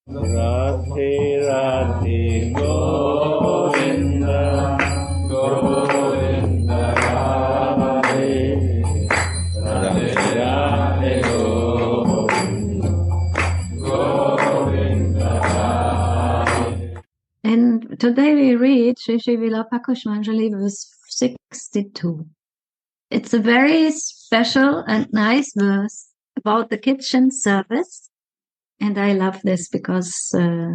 Radhe Radhe Govinda Govinda Radhe Radhe Radhe Govinda Govinda Radhe. And today we read Shri Vilapa Kusumanjali verse 62. It's a very special and nice verse about the kitchen service. And I love this because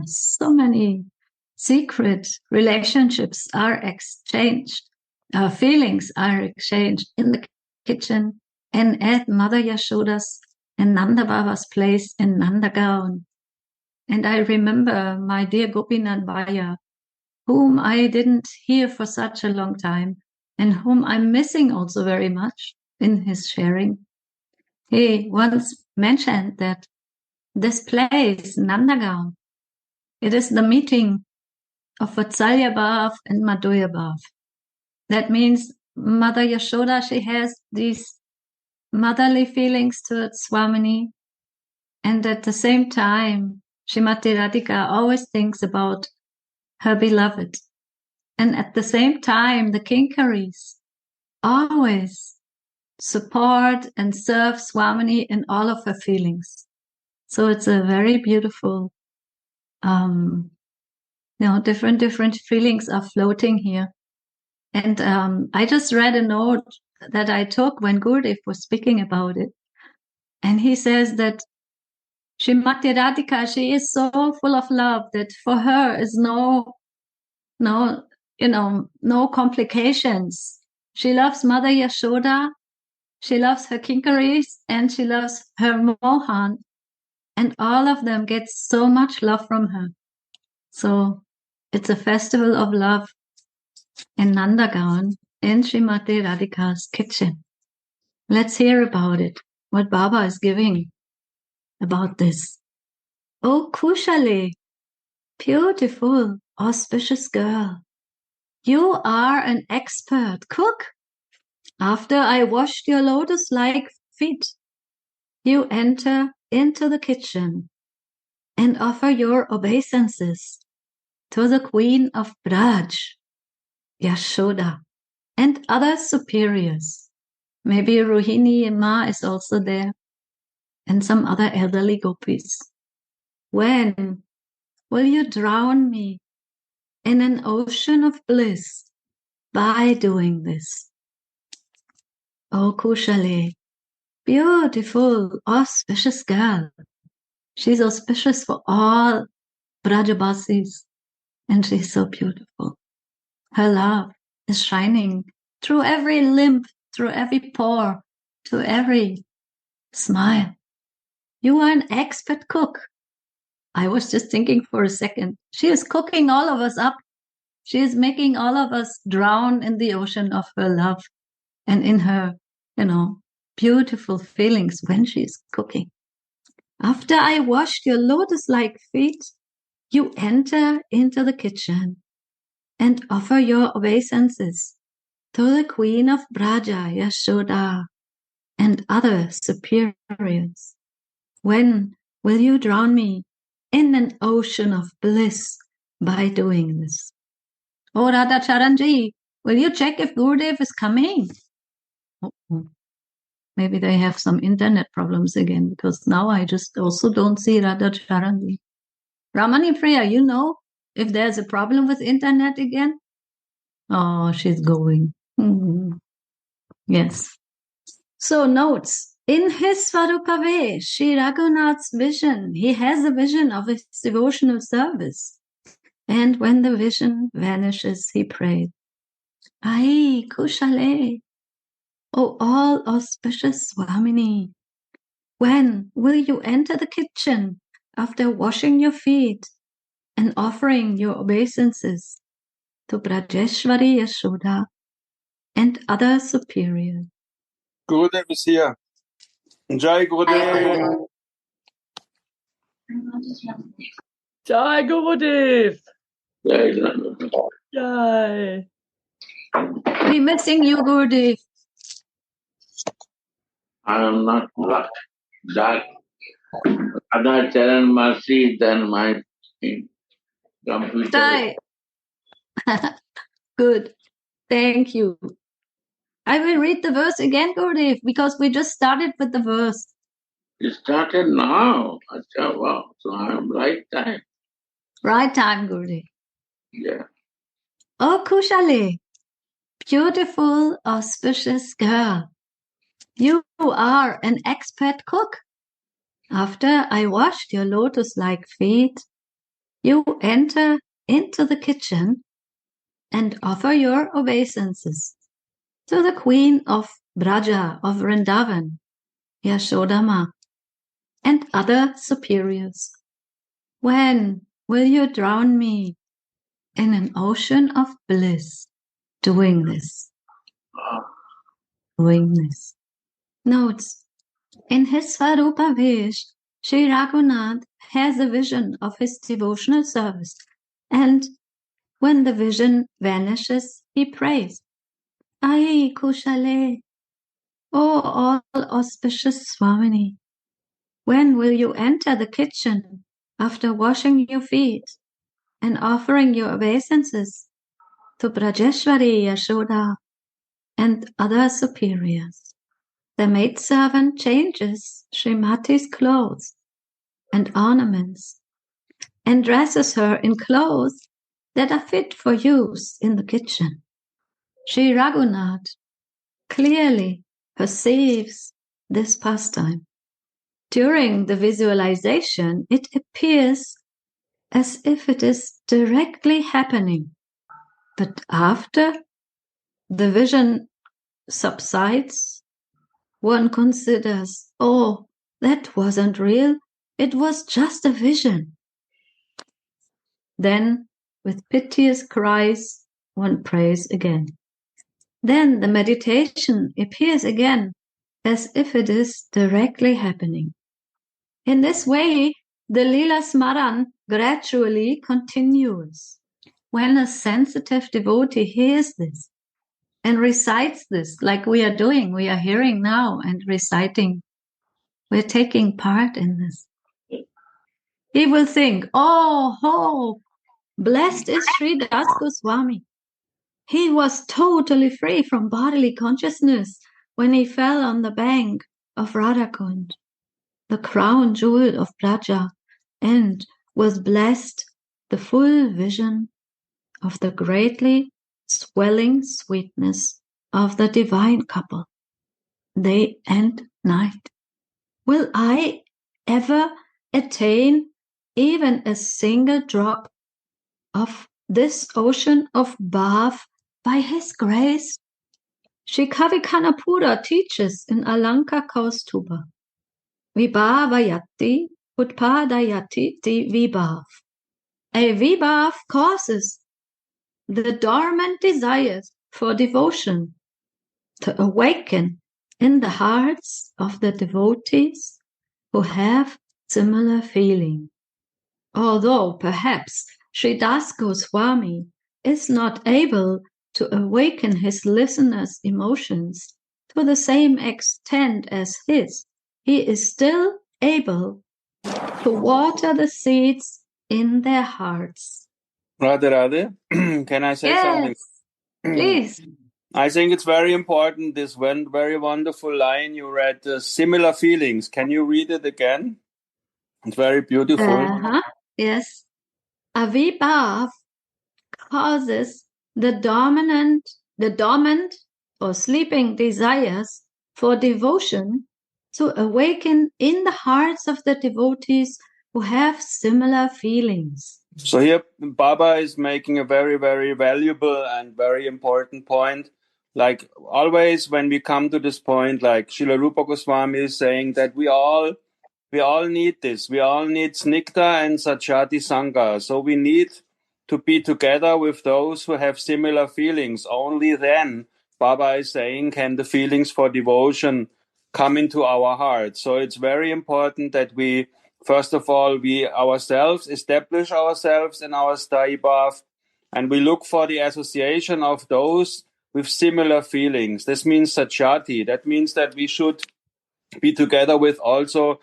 so many secret relationships are exchanged, feelings are exchanged in the kitchen and at Mother Yashoda's and Nanda Baba's place in Nandagaon. And I remember my dear Gopinath Bhaiya, whom I didn't hear for such a long time and whom I'm missing also very much in his sharing. He once mentioned that this place, Nandagaon, it is the meeting of Vatsalya Bhav and Madhurya Bhav. That means Mother Yashoda, she has these motherly feelings towards Swamini, and at the same time, Srimati Radhika always thinks about her beloved. And at the same time, the Kinkaris always support and serve Swamini in all of her feelings. So it's a very beautiful, different feelings are floating here. And I just read a note that I took when Gurudev was speaking about it. And he says that Srimati Radhika, she is so full of love that for her is no complications. She loves Mother Yashoda, she loves her Kinkaris, and she loves her Mohan. And all of them get so much love from her. So it's a festival of love in Nandagaon in Srimati Radhika's kitchen. Let's hear about it, what Baba is giving about this. Oh, Kushali, beautiful, auspicious girl, you are an expert cook. After I washed your lotus-like feet, you enter into the kitchen and offer your obeisances to the Queen of Braj, Yashoda, and other superiors. Maybe Rohini Ma is also there, and some other elderly gopis. When will you drown me in an ocean of bliss by doing this? Oh, Kushali, beautiful, auspicious girl. She's auspicious for all Brajabasis, and she's so beautiful. Her love is shining through every limb, through every pore, to every smile. You are an expert cook. I was just thinking for a second. She is cooking all of us up. She is making all of us drown in the ocean of her love and in her, beautiful feelings when she is cooking. After I washed your lotus-like feet, you enter into the kitchen and offer your obeisances to the Queen of Braja, Yashoda, and other superiors. When will you drown me in an ocean of bliss by doing this? Oh, Radha Charanji, will you check if Gurudev is coming? Oh, maybe they have some internet problems again, because now I just also don't see Radha Charanji. Ramani Priya, you know if there's a problem with internet again? Oh, she's going. Yes. So notes. In his Svarupave, Sri Raghunath's vision, he has a vision of his devotional service. And when the vision vanishes, he prayed, Ai, Kushale, O all auspicious Swamini, when will you enter the kitchen after washing your feet and offering your obeisances to Brajeshwari Yashoda and other superiors? Gurudev is here. Jai Gurudev. Jai Gurudev. Jai. Jai. We're missing you, Gurudev. I am not that Radha Charan mercy than my computer. Try. Good. Thank you. I will read the verse again, Gurudev, because we just started with the verse. It started now. Acha, wow. So I'm right time. Right time, Gurudev. Yeah. Oh, Kushale, beautiful, auspicious girl. You are an expert cook. After I washed your lotus-like feet, you enter into the kitchen and offer your obeisances to the Queen of Braja of Vrindavan, Yashodama, and other superiors. When will you drown me in an ocean of bliss doing this? Doing this. Notes. In his Svarupa Vesh, Sri Raghunath has a vision of his devotional service, and when the vision vanishes, he prays, Ai Kushale, O all auspicious Swamini, when will you enter the kitchen after washing your feet and offering your obeisances to Brajeshwari Yashoda and other superiors? The maidservant changes Srimati's clothes and ornaments and dresses her in clothes that are fit for use in the kitchen. Sri Raghunath clearly perceives this pastime. During the visualization, it appears as if it is directly happening. But after the vision subsides, one considers, oh, that wasn't real. It was just a vision. Then, with piteous cries, one prays again. Then the meditation appears again as if it is directly happening. In this way, the Lila Smaran gradually continues. When a sensitive devotee hears this and recites this, like we are doing, we are hearing now and reciting, we're taking part in this. He will think, oh, blessed is Sri Das Goswami. He was totally free from bodily consciousness when he fell on the bank of Radhakund, the crown jewel of Braja, and was blessed the full vision of the greatly swelling sweetness of the divine couple, day and night. Will I ever attain even a single drop of this ocean of bhav by his grace? Shri Kavi Kanapura teaches in Alanka Kaustuba, Vibhavayati Utpadayati ti vibhav. A vibhav causes the dormant desires for devotion to awaken in the hearts of the devotees who have similar feeling. Although perhaps Sri Das Goswami is not able to awaken his listeners' emotions to the same extent as his, he is still able to water the seeds in their hearts. Radha, can I say something? Please. I think it's very important, this one very wonderful line you read, similar feelings. Can you read it again? It's very beautiful. Yes. Avibhav causes the dormant or sleeping desires for devotion to awaken in the hearts of the devotees who have similar feelings. So here Baba is making a very, very valuable and very important point. Like always when we come to this point, like Srila Rupa Goswami is saying that we all need this. We all need Snigdha and Sachati Sangha. So we need to be together with those who have similar feelings. Only then, Baba is saying, can the feelings for devotion come into our hearts. So it's very important that we, first of all, we ourselves establish ourselves in our Sthayi Bhav, and we look for the association of those with similar feelings. This means Sachati. That means that we should be together with also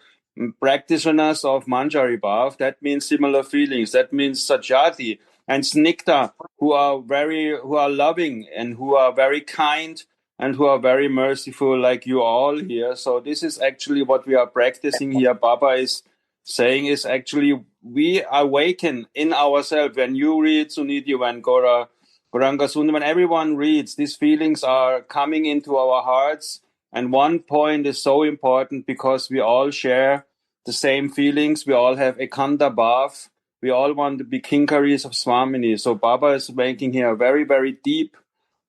practitioners of Manjari Bhav, that means similar feelings. That means Sajati and Snikta, who are loving and who are very kind and who are very merciful, like you all here. So this is actually what we are practicing here. Baba is saying is actually we awaken in ourselves. When you read Suniti, when Goranga Sundar, when everyone reads, these feelings are coming into our hearts. And one point is so important because we all share the same feelings. We all have Ekanta Bhav. We all want to be Kinkaris of Swamini. So Baba is making here a very, very deep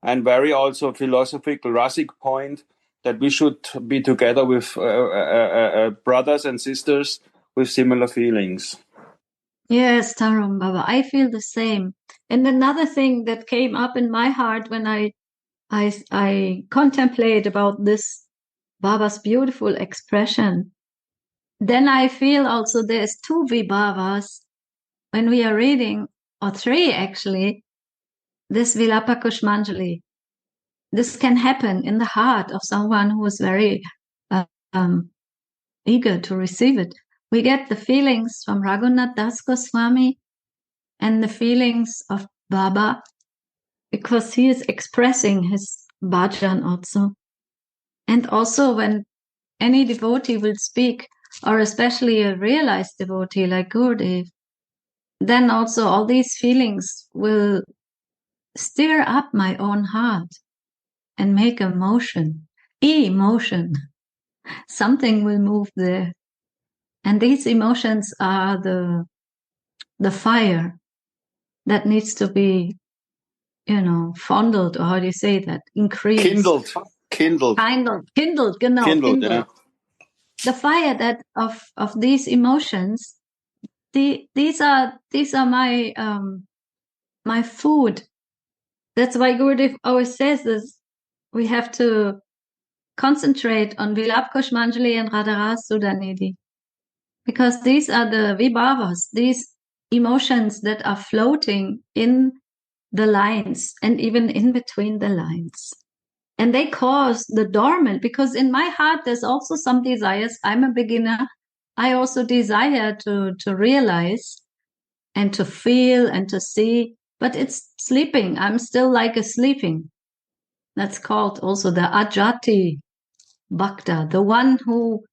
and very also philosophical, rasic point that we should be together with brothers and sisters with similar feelings. Yes, Tarun Baba, I feel the same. And another thing that came up in my heart when I contemplate about this Baba's beautiful expression, then I feel also there's two Vibhavas when we are reading, or three actually, this Vilapa Kusumanjali. This can happen in the heart of someone who is very eager to receive it. We get the feelings from Raghunath Das Goswami and the feelings of Baba because he is expressing his bhajan also. And also when any devotee will speak, or especially a realized devotee like Gurudev, then also all these feelings will stir up my own heart and make a motion, emotion. Something will move there. And these emotions are the fire that needs to be, fondled, or how do you say that? Increased. Kindled. Kindled. Yeah. The fire that of these emotions, these are my my food. That's why Gurudev always says this. We have to concentrate on Vilapa Kusumanjali and Radha Sudanidhi, because these are the vibhavas, these emotions that are floating in the lines and even in between the lines. And they cause the dormant, because in my heart there's also some desires. I'm a beginner. I also desire to realize and to feel and to see, but it's sleeping. I'm still like a sleeping. That's called also the Ajati Bhakta, the one who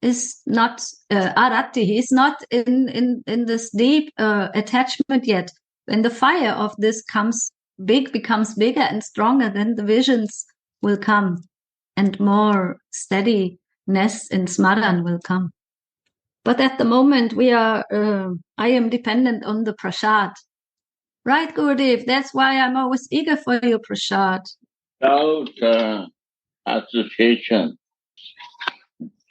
is not Arati. He's not in this deep attachment yet. When the fire of this becomes bigger and stronger, then the visions will come and more steadiness in Smaran will come. But at the moment I am dependent on the prasad. Right, Gurudev? That's why I'm always eager for your prasad. Without association,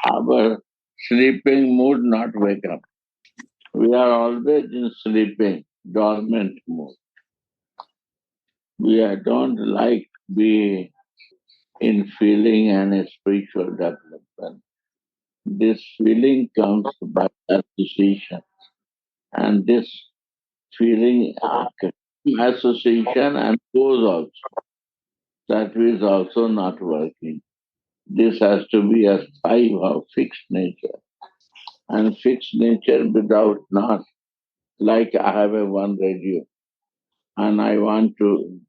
our sleeping mood not wake up. We are always in sleeping, dormant mood. We don't like be in feeling and spiritual development. This feeling comes by association, and this feeling association and goes also. That is also not working. This has to be a of fixed nature. And fixed nature without not, like I have a one radio and I want to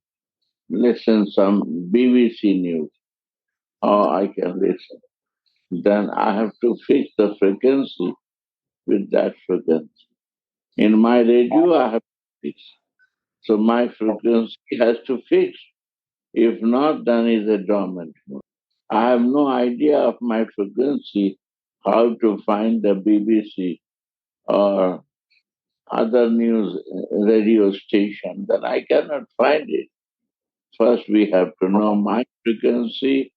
listen some BBC news, or I can listen. Then I have to fix the frequency with that frequency. In my radio, I have to fix. So my frequency has to fix. If not, then it's a dormant mode. I have no idea of my frequency, how to find the BBC or other news radio station, then I cannot find it. First, we have to know my frequency,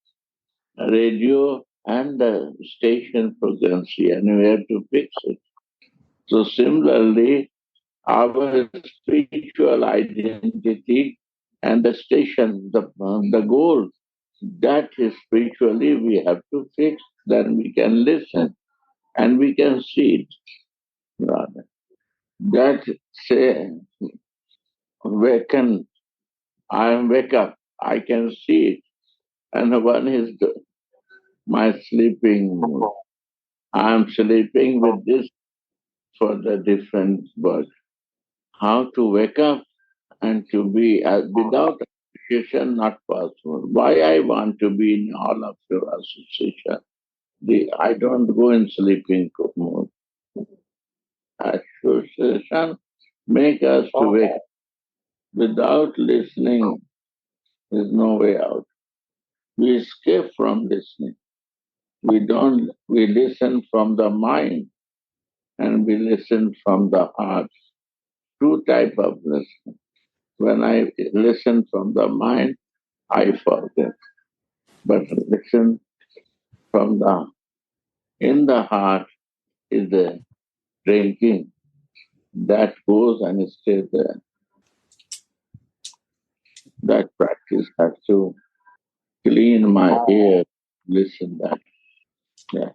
radio, and the station frequency, and we have to fix it. So, similarly, our spiritual identity and the station, the goal, that is spiritually we have to fix, then we can listen and we can see it. Rather. That say, waken, I am wake up, I can see it. And one is my sleeping mood. I'm sleeping with this for the different work. How to wake up and to be without association not possible. Why I want to be in all of your association? I don't go in sleeping mode. Association make us to wake up. Without listening, there's no way out. We escape from listening. We listen from the mind and we listen from the heart. Two type of listening. When I listen from the mind, I forget. But listen from in the heart is the drinking that goes and stays there. That practice has to clean my ear, listen that. Yeah.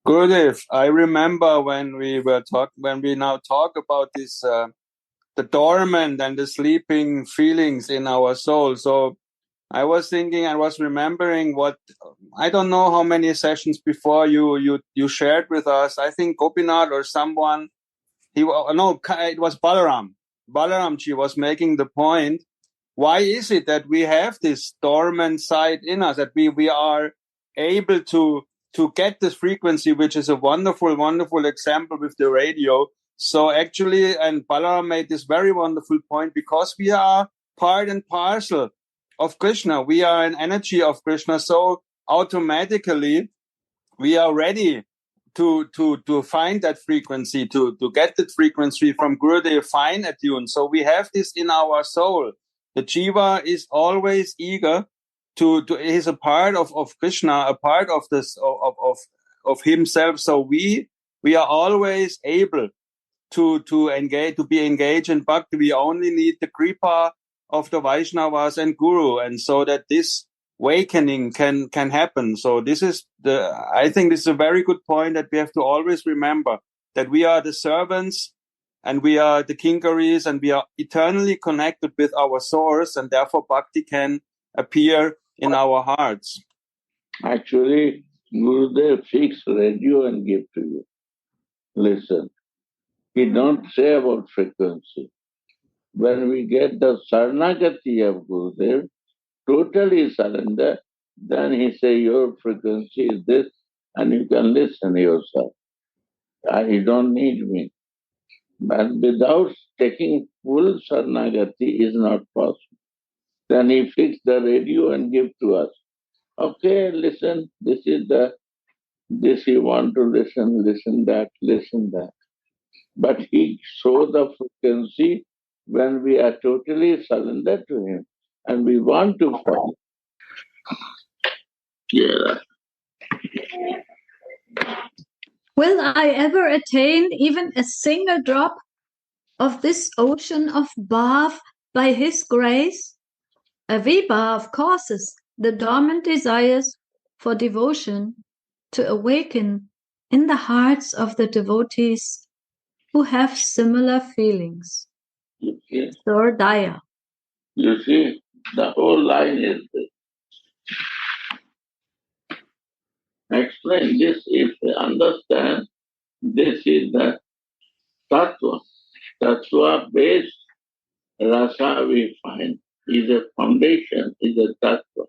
Gurudev, I remember when we now talk about this, the dormant and the sleeping feelings in our soul. So I was thinking, I was remembering what, I don't know how many sessions before you shared with us. I think Gopinath or someone, it was Balaram. Balaramji was making the point. Why is it that we have this dormant side in us, that we are able to get this frequency, which is a wonderful, wonderful example with the radio. So actually, and Balaram made this very wonderful point, because we are part and parcel of Krishna. We are an energy of Krishna. So automatically we are ready to find that frequency, to get that frequency from Gurudev fine attuned. So we have this in our soul. The Jiva is always eager to is a part of Krishna, a part of this of himself. So we are always able to engage, to be engaged in bhakti. We only need the kripa of the Vaishnavas and Guru, and so that this awakening can happen. So I think this is a very good point, that we have to always remember that we are the servants and we are the kinkaris, and we are eternally connected with our source, and therefore bhakti can appear in our hearts. Actually, Gurudev fix radio and give to you. Listen. He don't say about frequency. When we get the Saranagati of Gurudev, totally surrender, then he say your frequency is this, and you can listen yourself. You don't need me. But without taking full Saranagati is not possible. Then he fix the radio and give to us. Okay, listen, this you want to listen that, listen that. But he shows the frequency when we are totally surrendered to him and we want to follow. Yeah. Will I ever attain even a single drop of this ocean of bhav by his grace? A vibhav causes the dormant desires for devotion to awaken in the hearts of the devotees who have similar feelings. You see? Sir Daya. You see, the whole line is this. Explain this if we understand. This is the tattva. Tattva based rasa we find is a foundation, is a tattva.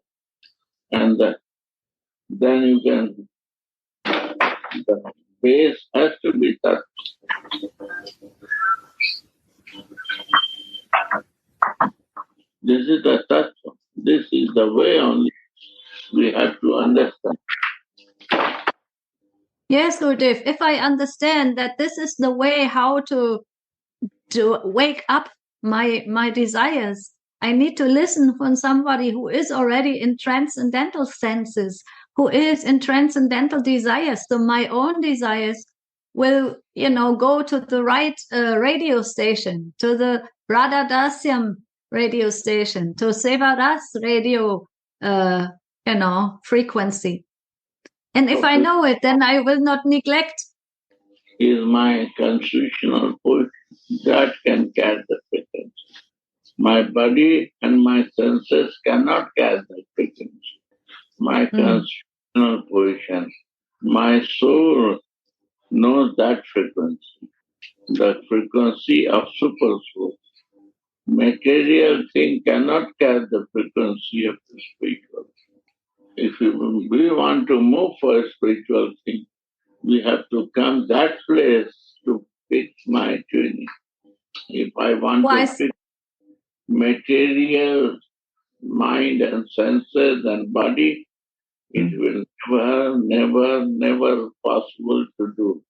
And then you can, the base has to be tattva. This is the tattva. This is the way only we have to understand. Yes, Gurudev, if I understand that this is the way how to wake up my desires, I need to listen from somebody who is already in transcendental senses, who is in transcendental desires. So my own desires will, go to the right radio station, to the Radha Dasyam radio station, to Sevadas radio, frequency. And if I know it, then I will not neglect. Is my constitutional push that can catch the frequency. My body and my senses cannot catch the frequency. My constitutional position, My soul knows that frequency, the frequency of super soul. Material thing cannot catch the frequency of the spiritual. If we want to move for a spiritual thing, we have to come that place to fix my tuning. If I want to fix material mind and senses and body, it will never possible to do.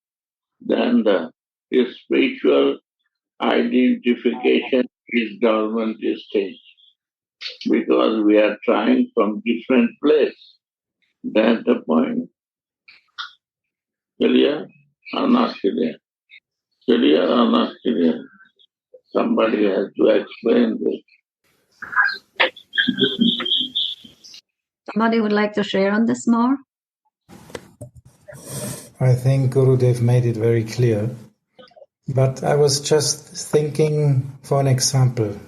Then the spiritual identification is dormant stage because we are trying from different place. That's the point. Clear or not clear? Clear or not clear? Somebody has to explain this. Somebody would like to share on this more? I think Gurudev made it very clear. But I was just thinking for an example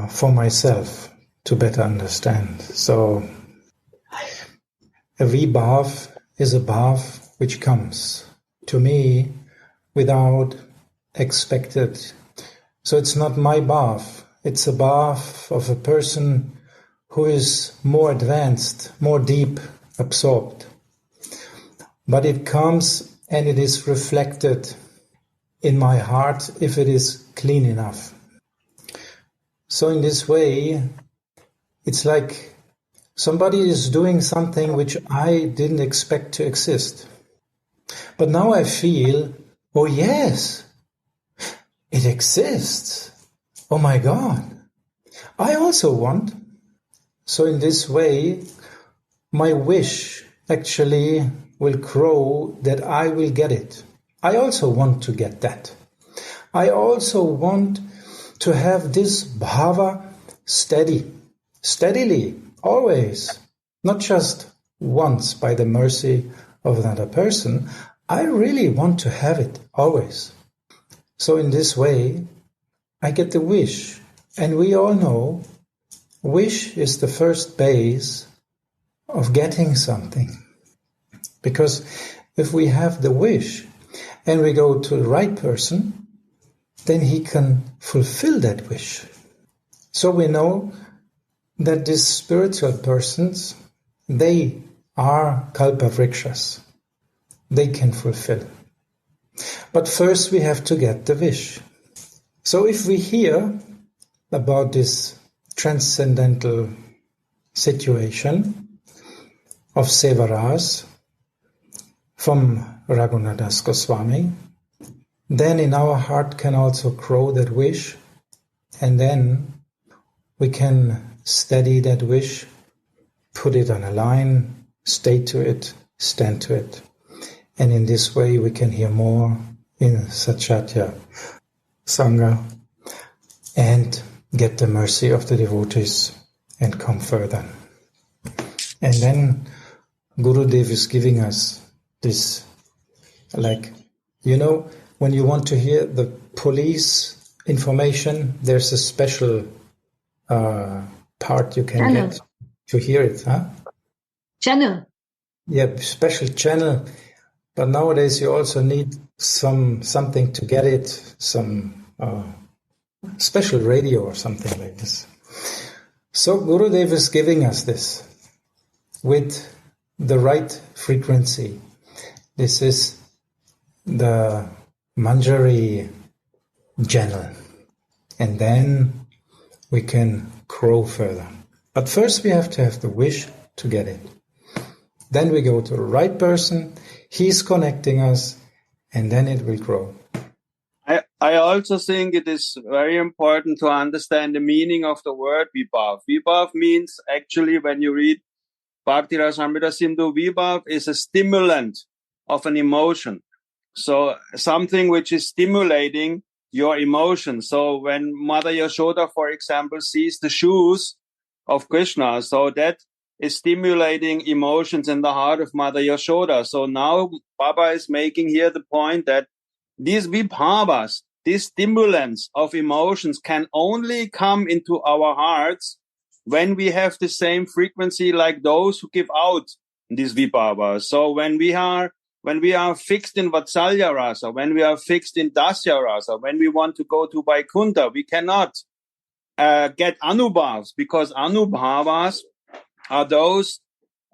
for myself to better understand. So a vibhav is a bhav which comes to me without expected. So it's not my bhav. It's a bhav of a person who is more advanced, more deep, absorbed. But it comes and it is reflected in my heart if it is clean enough. So in this way, it's like somebody is doing something which I didn't expect to exist. But now I feel, oh yes, it exists. Oh my God, I also want. So in this way, my wish actually will grow that I will get it. I also want to get that. I also want to have this bhava steadily, always, not just once by the mercy of another person. I really want to have it always. So in this way, I get the wish. And we all know wish is the first base of getting something. Because if we have the wish and we go to the right person, then he can fulfill that wish. So we know that these spiritual persons, they are kalpavrikshas. They can fulfill. But first we have to get the wish. So if we hear about this transcendental situation of Sevaras from Raghunadas Goswami, then in our heart can also grow that wish, and then we can steady that wish, put it on a line, stay to it, stand to it. And in this way we can hear more in Satchatya Sangha and get the mercy of the devotees and come further. And then Gurudev is giving us this, like, when you want to hear the police information, there's a special part you can get to hear it, huh? Channel. Yeah, special channel. But nowadays you also need something to get it, some special radio or something like this. So Gurudev is giving us this with the right frequency. This is the Manjari channel. And then we can grow further. But first we have to have the wish to get it. Then we go to the right person, he's connecting us, and then it will grow. I also think it is very important to understand the meaning of the word vibhav. Vibhav means, actually, when you read Bhakti Rasamrita Sindhu, vibhav is a stimulant of an emotion. So something which is stimulating your emotion. So when Mother Yashoda, for example, sees the shoes of Krishna, so that is stimulating emotions in the heart of Mother Yashoda. So now Baba is making here the point that these vibhavas, these stimulants of emotions, can only come into our hearts when we have the same frequency like those who give out these vibhavas. So when we are fixed in Vatsalya rasa, when we are fixed in Dasya rasa, when we want to go to Vaikuntha, we cannot get anubhavs, because anubhavas are those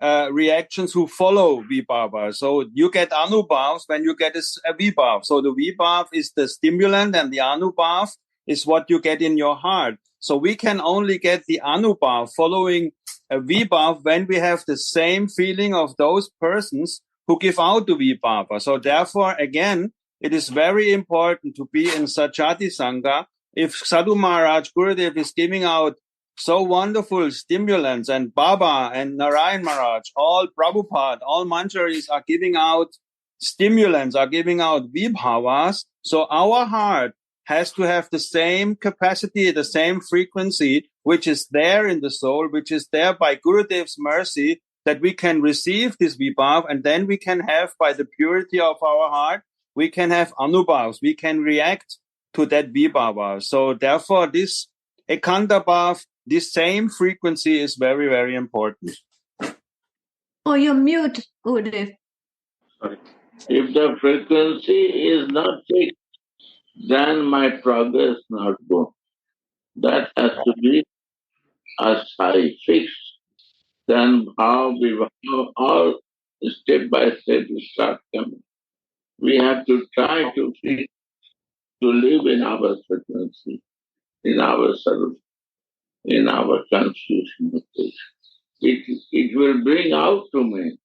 reactions who follow vibhava. So you get anubhavs when you get a vibhav. So the vibhav is the stimulant, and the anubhav is what you get in your heart. So we can only get the anubhav following a vibhav when we have the same feeling of those persons who give out the vibhava. So therefore, again, it is very important to be in Sajjati Sangha. If Sadhu Maharaj Gurudev is giving out so wonderful stimulants, and Baba and Narayan Maharaj, all Prabhupada, all manjaris are giving out stimulants, are giving out vibhavas. So our heart has to have the same capacity, the same frequency, which is there in the soul, which is there by Gurudev's mercy, that we can receive this vibhav, and then we can have, by the purity of our heart, we can have anubhavs, we can react to that vibhava. So therefore, this ekanta bhav, this same frequency is very, very important. Oh, you're mute, Gurudev. Sorry. If the frequency is not fixed, then my progress not go. That has to be as high fixed. Then how all step by step start coming. We have to try to fix, to live in our frequency, in our service, in our constitution. It will bring out to me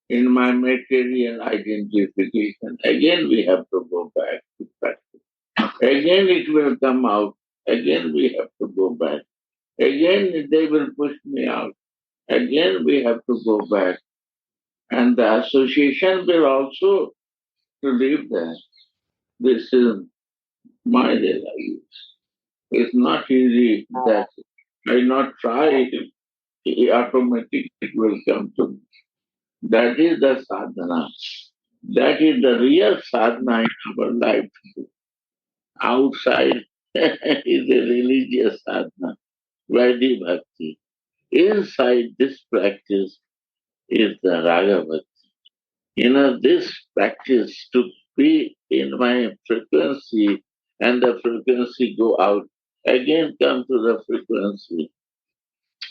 in my material identification. Again, we have to go back to practice. Again, it will come out. Again, we have to go back. Again, they will push me out. Again, we have to go back. And the association will also to live there. This is my life. It's not easy that I not try it, automatically it will come to me. That is the sadhana. That is the real sadhana in our life. Outside is a religious sadhana, Vaidhi Bhakti. Inside this practice is the Raga Bhakti. This practice to be in my frequency, and the frequency go out, again come to the frequency.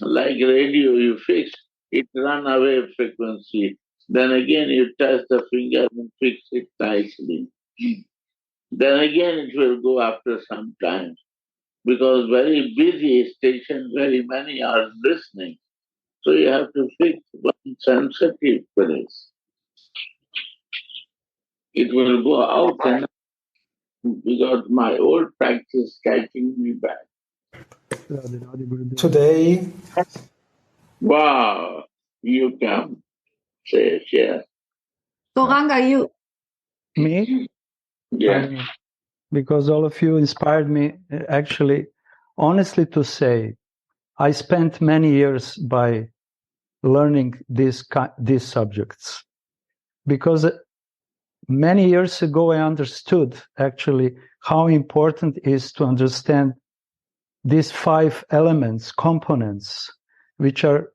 Like radio, you fix, it run away frequency. Then again you touch the finger and fix it nicely. Then again it will go after some time. Because very busy station, very many are listening. So you have to fix one sensitive place. It will go out, and because my old practice catching me back. Today, wow, you come, say, share. Goranga, you. Me? Yeah. Because all of you inspired me. Actually, honestly to say, I spent many years by learning these subjects. Because many years ago I understood actually how important it is to understand these 5 elements, components, which are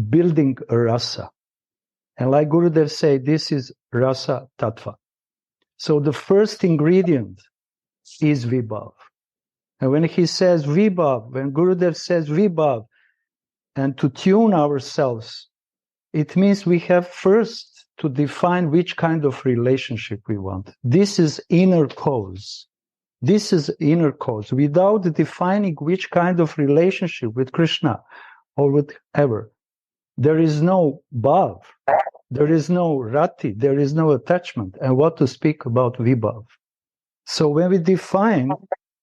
building a rasa. And like Gurudev said, this is rasa tattva. So the first ingredient is vibhav. And when he says vibhav, when Gurudev says vibhav, and to tune ourselves, it means we have first to define which kind of relationship we want. This is inner cause. This is inner cause. Without defining which kind of relationship with Krishna or whatever, there is no bhav, there is no rati, there is no attachment. And what to speak about vibhav? So when we define,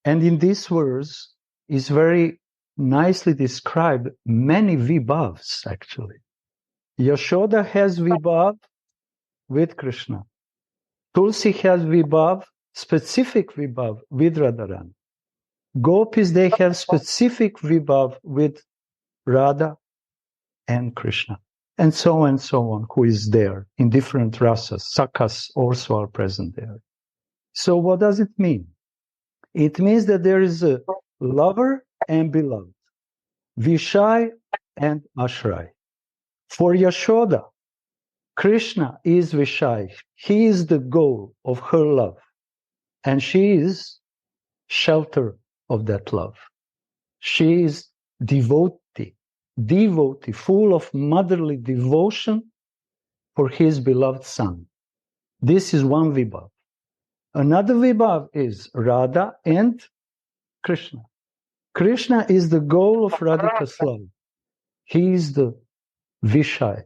and in this verse is very nicely described many vibhavs actually. Yashoda has vibhav with Krishna. Tulsi has vibhav, specific vibhav with Radharani. Gopis, they have specific vibhav with Radha and Krishna. And so on, who is there in different rasas. Sakhas also are present there. So what does it mean? It means that there is a lover and beloved, Vishai and Ashray. For Yashoda, Krishna is Vishai. He is the goal of her love. And she is shelter of that love. She is devotee, full of motherly devotion for his beloved son. This is one Vibhav. Another Vibhav is Radha and Krishna. Krishna is the goal of Radhika's love. He is the Vishai.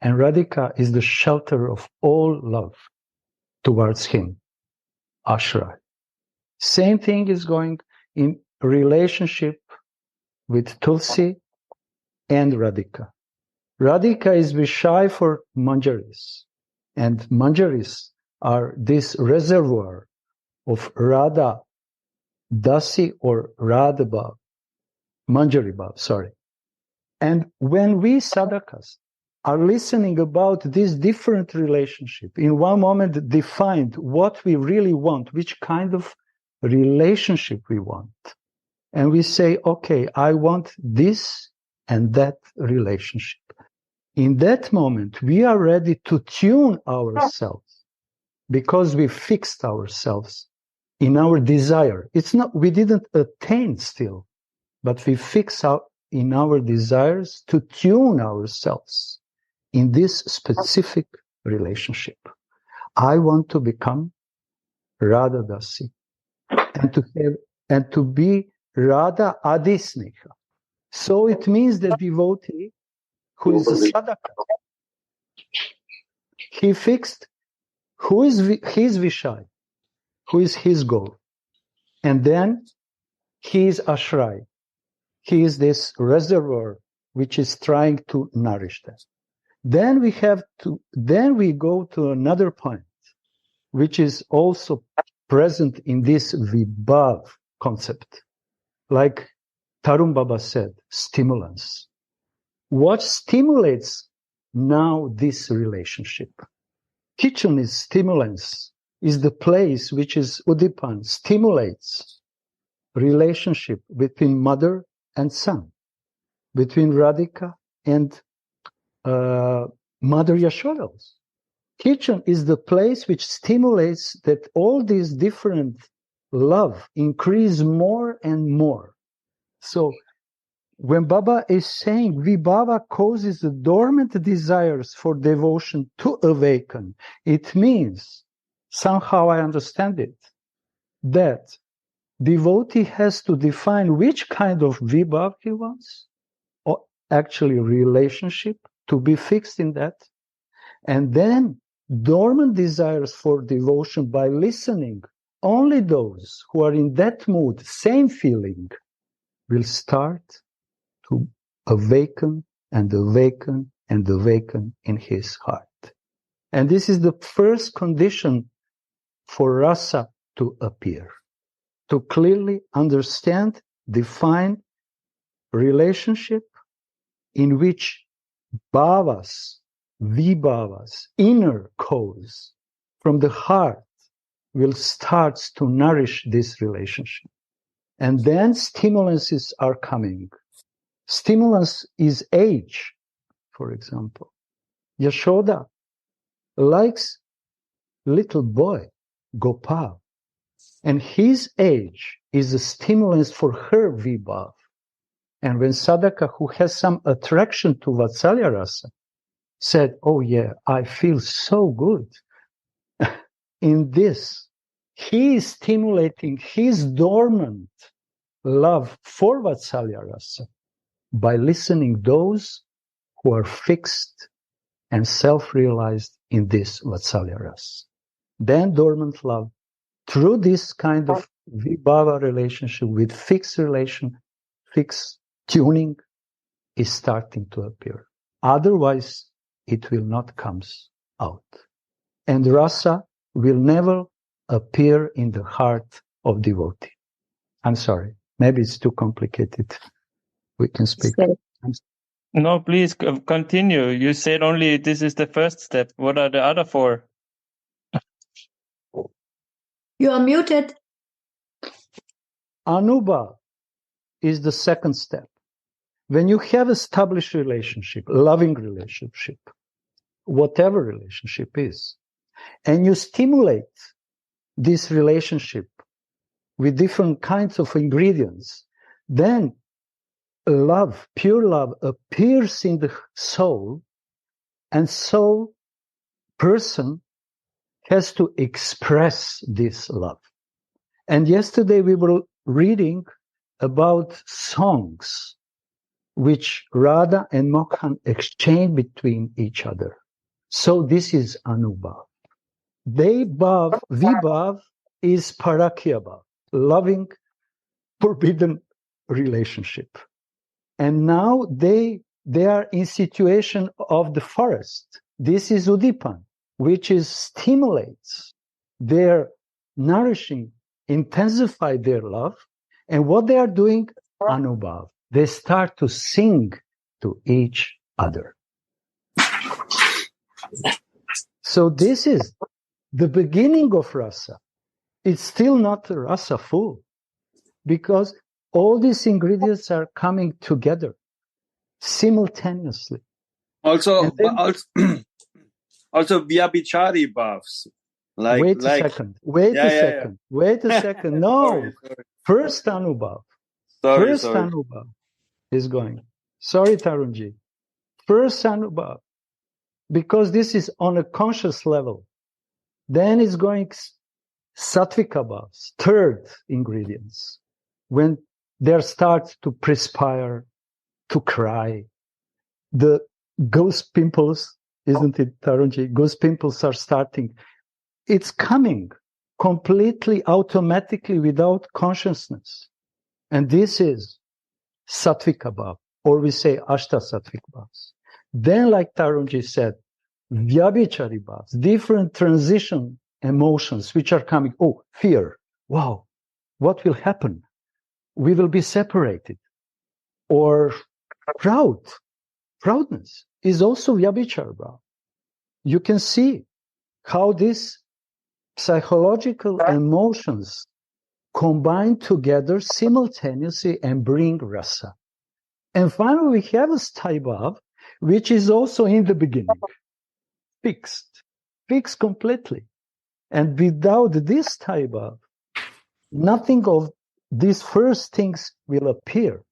And Radhika is the shelter of all love towards him. Ashray. Same thing is going in relationship with Tulsi and Radhika. Radhika is Vishai for Manjaris. And Manjaris are this reservoir of Radha Dasi or Radha Bhav, Manjari Bhav, sorry. And when we sadhakas are listening about this different relationship, in one moment defined what we really want, which kind of relationship we want. And we say, okay, I want this and that relationship. In that moment, we are ready to tune ourselves because we fixed ourselves in our desire. It's not, we didn't attain still, but we fix out in our desires to tune ourselves in this specific relationship. I want to become Radha Dasi and to be Radha Adisneha. So it means the devotee who is a sadhaka, he fixed who is his Vishai, who is his goal. And then he is Ashray. He is this reservoir which is trying to nourish that. Then we go to another point, which is also present in this Vibhav concept. Like Tarun Baba said, stimulants. What stimulates now this relationship? Kitchen is stimulants, is the place which is Udipan, stimulates relationship between mother and son, between Radhika and Mother Yashoda. Kitchen is the place which stimulates that all these different love increase more and more. So when Baba is saying Vibhava causes the dormant desires for devotion to awaken, it means, somehow I understand it, that devotee has to define which kind of Vibhava he wants, or actually relationship, to be fixed in that, and then dormant desires for devotion by listening, only those who are in that mood, same feeling, will start to awaken and awaken and awaken in his heart. And this is the first condition for rasa to appear, to clearly understand, define relationship in which bhavas, vibhavas, inner cause from the heart will start to nourish this relationship. And then stimulances are coming. Stimulus is age, for example. Yashoda likes little boy, Gopal, and his age is a stimulus for her Vibhav. And when Sadhaka, who has some attraction to Vatsalya Rasa, said, oh yeah, I feel so good in this, he is stimulating his dormant love for Vatsalya Rasa by listening those who are fixed and self-realized in this Vatsalya Rasa. Then dormant love, through this kind of Vibhava relationship with fixed tuning, is starting to appear. Otherwise, it will not come out. And rasa will never appear in the heart of devotee. I'm sorry. Maybe it's too complicated. We can speak. No, please continue. You said only this is the first step. What are the other four? You are muted. Anubha is the second step. When you have established relationship, loving relationship, whatever relationship is, and you stimulate this relationship with different kinds of ingredients, then love, pure love, appears in the soul, and so person has to express this love. And yesterday we were reading about songs which Radha and Mohan exchange between each other. So this is Anubhav. Vibhav is Parakya Bhav, loving, forbidden relationship. And now they are in situation of the forest. This is Udipan, which is stimulates their nourishing, intensify their love. And what they are doing, Anubhav, they start to sing to each other. So this is the beginning of rasa. It's still not rasa full, because all these ingredients are coming together simultaneously. Also, then, also Vyabhichari bhavs. Wait a second. Wait a second. No. Sorry. First Anubhav. Sorry. Anubhav is going. Sorry, Tarunji. First Anubhav. Because this is on a conscious level. Then it's going Sattvika bhavs, third ingredients. When there starts to perspire, to cry, the ghost pimples, isn't it, Tarunji? Ghost pimples are starting. It's coming completely automatically without consciousness. And this is Sattvika bhav, or we say Ashta Sattvika bhavs. Then, like Tarunji said, Vyabhichari bhavs, different transition emotions which are coming. Oh, fear. Wow, what will happen? We will be separated. Or proudness is also Vyabhichara bhav. You can see how these psychological emotions combine together simultaneously and bring rasa. And finally, we have a sthai bhav, which is also in the beginning, fixed completely. And without this sthai bhav, nothing of these first things will appear.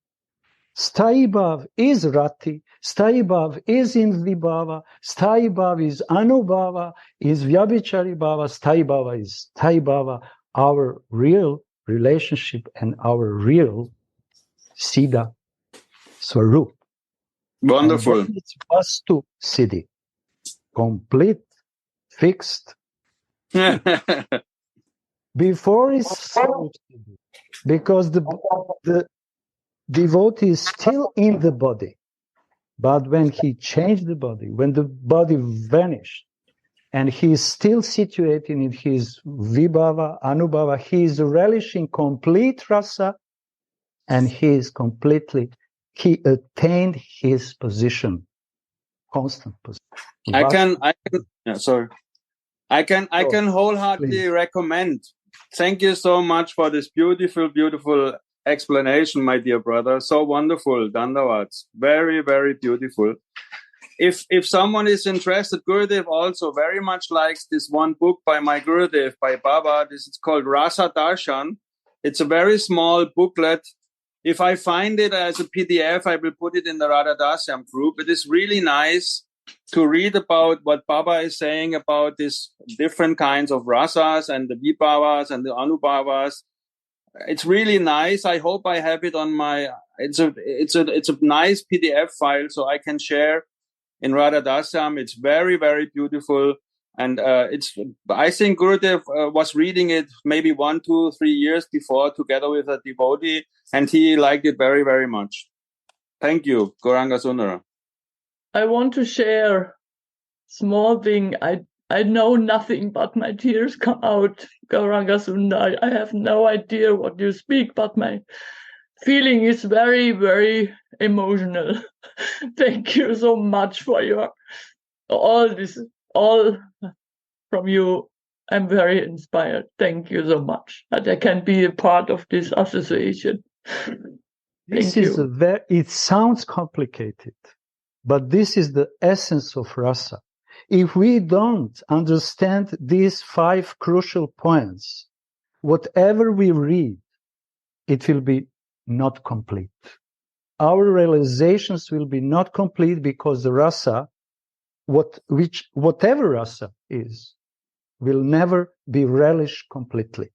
Sthai bhav is rati, sthai bhav is in vibhava, sthai bhav is anubhava, is vyabhichari bhava, sthai bhava is sthai bhava, our real relationship and our real siddha swarup. Wonderful. And it's vastu siddhi, complete, fixed. Before is swarup siddhi, because the devotee is still in the body. But when he changed the body, when the body vanished, and he is still situated in his vibhava, anubhava, he is relishing complete rasa, and he attained his position, constant position. I can wholeheartedly recommend. Thank you so much for this beautiful explanation, my dear brother. So wonderful. Dandavats. Very, very beautiful. If someone is interested, Gurudev also very much likes this one book by my Gurudev, by Baba. This is called Rasa Darshan. It's a very small booklet. If I find it as a PDF, I will put it in the Radha Dasyam group. It is really nice to read about what Baba is saying about these different kinds of rasas and the vibhavas and the anubhavas. It's really nice. I hope I have it on my. It's a nice PDF file, so I can share in Radha Dasyam. It's very, very beautiful, and I think Gurudev was reading it maybe 1, 2, 3 years before, together with a devotee, and he liked it very, very much. Thank you, Gauranga Sundara. I want to share small thing. I know nothing, but my tears come out, Gauranga Sundara. I have no idea what you speak, but my feeling is very, very emotional. Thank you so much for all from you. I'm very inspired. Thank you so much that I can be a part of this association. It sounds complicated, but this is the essence of rasa. If we don't understand these 5 crucial points, whatever we read, it will be not complete. Our realizations will be not complete because the rasa, whatever rasa is, will never be relished completely.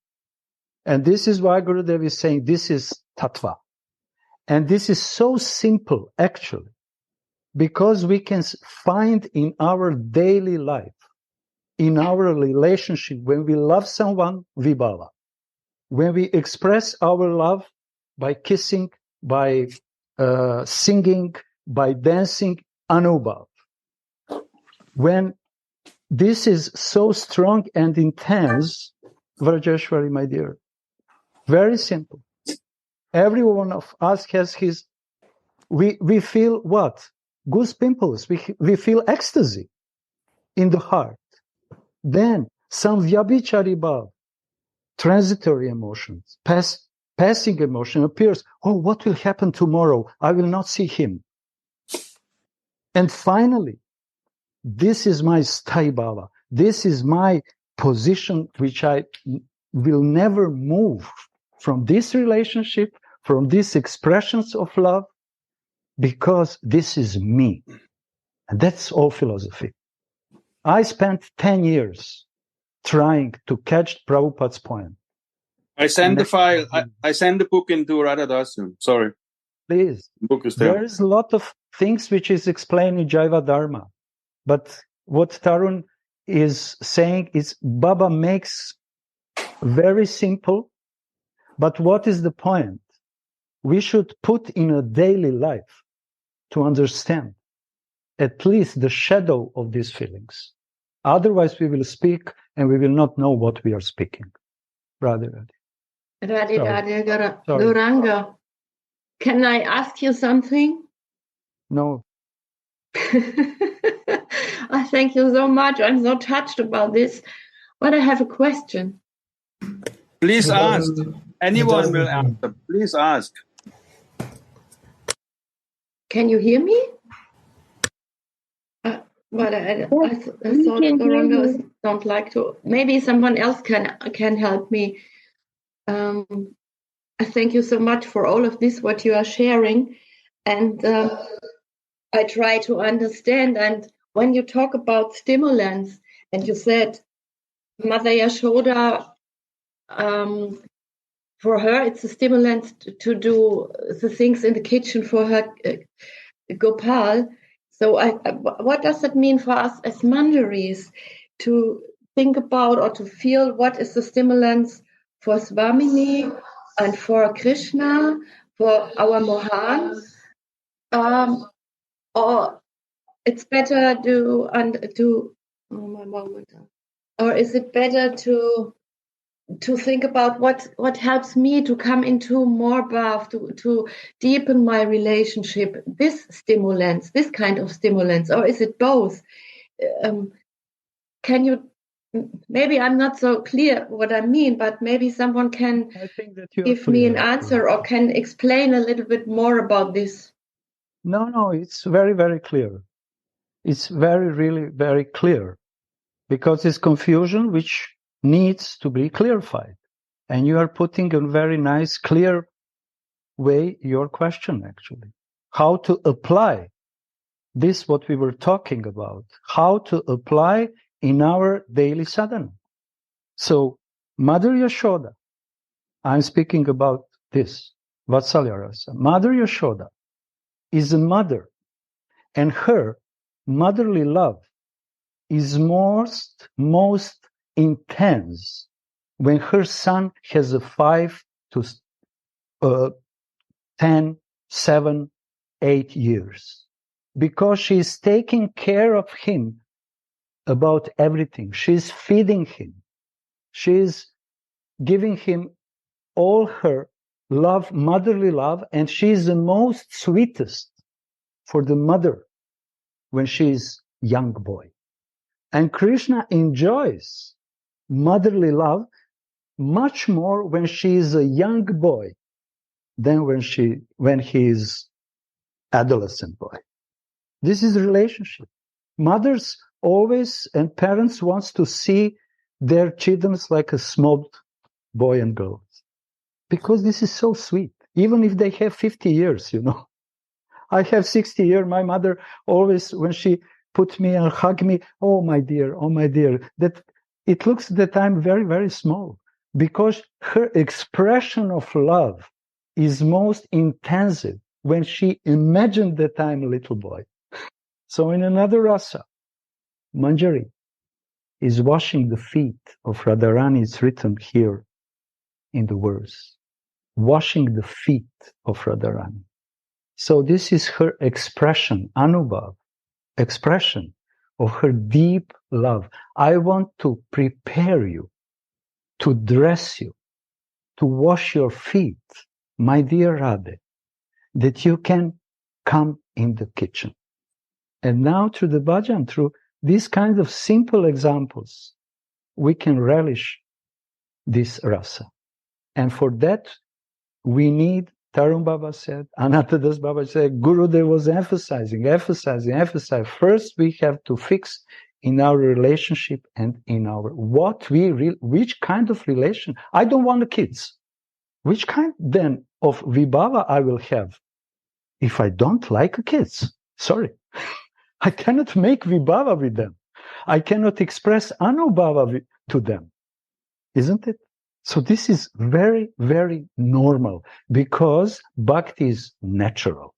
And this is why Gurudev is saying this is tattva. And this is so simple, actually, because we can find in our daily life, in our relationship, when we love someone, vibhava. When we express our love by kissing, by singing, by dancing, anubhav. When this is so strong and intense, Vrajeshwari, my dear, very simple. Every one of us has his, we feel what? Goose pimples. We feel ecstasy in the heart. Then some vyabhichari bhav, transitory emotions, passing emotion appears. Oh, what will happen tomorrow? I will not see him. And finally, this is my sthai bhava. This is my position, which I will never move from this relationship, from these expressions of love, because this is me. And that's all philosophy. I spent 10 years trying to catch Prabhupada's point. I send the file. I send the book into Radha Dasyam. Sorry. Please. The book is there. There is a lot of things which is explained in Jaiva Dharma. But what Tarun is saying is Baba makes very simple. But what is the point? We should put in a daily life to understand at least the shadow of these feelings. Otherwise, we will speak and we will not know what we are speaking. Radha. Gauranga, can I ask you something? No. I thank you so much. I'm so touched about this. But I have a question. Please ask. Anyone will answer. Please ask. Can you hear me? But I thought Gauranga don't like to. Maybe someone else can help me. I thank you so much for all of this, what you are sharing. And I try to understand. And when you talk about stimulants, and you said Mother Yashoda, for her, it's a stimulant to do the things in the kitchen for her Gopal. So what does that mean for us as Manjaris to think about or to feel what is the stimulants for Swamini and for Krishna, for our Mohan? Or it's better or is it better to think about what helps me to come into more bhav, to deepen my relationship, this kind of stimulants, or is it both? Can you, maybe I'm not so clear what I mean, but maybe someone can give me an answer or can explain a little bit more about this. No, it's very, very clear. It's really very clear, because it's confusion which needs to be clarified. And you are putting in a very nice, clear way your question, actually. How to apply this, what we were talking about, how to apply in our daily sadhana. So, Mother Yashoda, I'm speaking about this, Vatsalya Rasa. Mother Yashoda is a mother, and her motherly love is most intense when her son has a 5 to 10, 7, 8 years, because she is taking care of him about everything. She's feeding him. She's giving him all her love, motherly love, and she's the most sweetest for the mother when she's young boy. And Krishna enjoys motherly love much more when she is a young boy than when he is adolescent boy. This is the relationship. Mothers always, and parents wants to see their children like a small boy and girl, because this is so sweet. Even if they have 50 years, I have 60 years. My mother always, when she put me and hug me, oh my dear, that it looks that I'm very, very small, because her expression of love is most intensive when she imagined that I'm a little boy. So in another rasa, Manjari is washing the feet of Radharani. It's written here in the verse, washing the feet of Radharani. So this is her expression, Anubhav, expression of her deep love. I want to prepare you, to dress you, to wash your feet, my dear Radha, that you can come in the kitchen. And now through the bhajan, through these kinds of simple examples, we can relish this rasa. And for that, we need, Tarun Baba said, Anantadas Baba said, Gurudev was emphasizing. First, we have to fix in our relationship and in our, which kind of relation? I don't want the kids. Which kind then of vibhava I will have if I don't like kids? Sorry. I cannot make vibhava with them. I cannot express anubhava to them. Isn't it? So this is very, very normal, because bhakti is natural.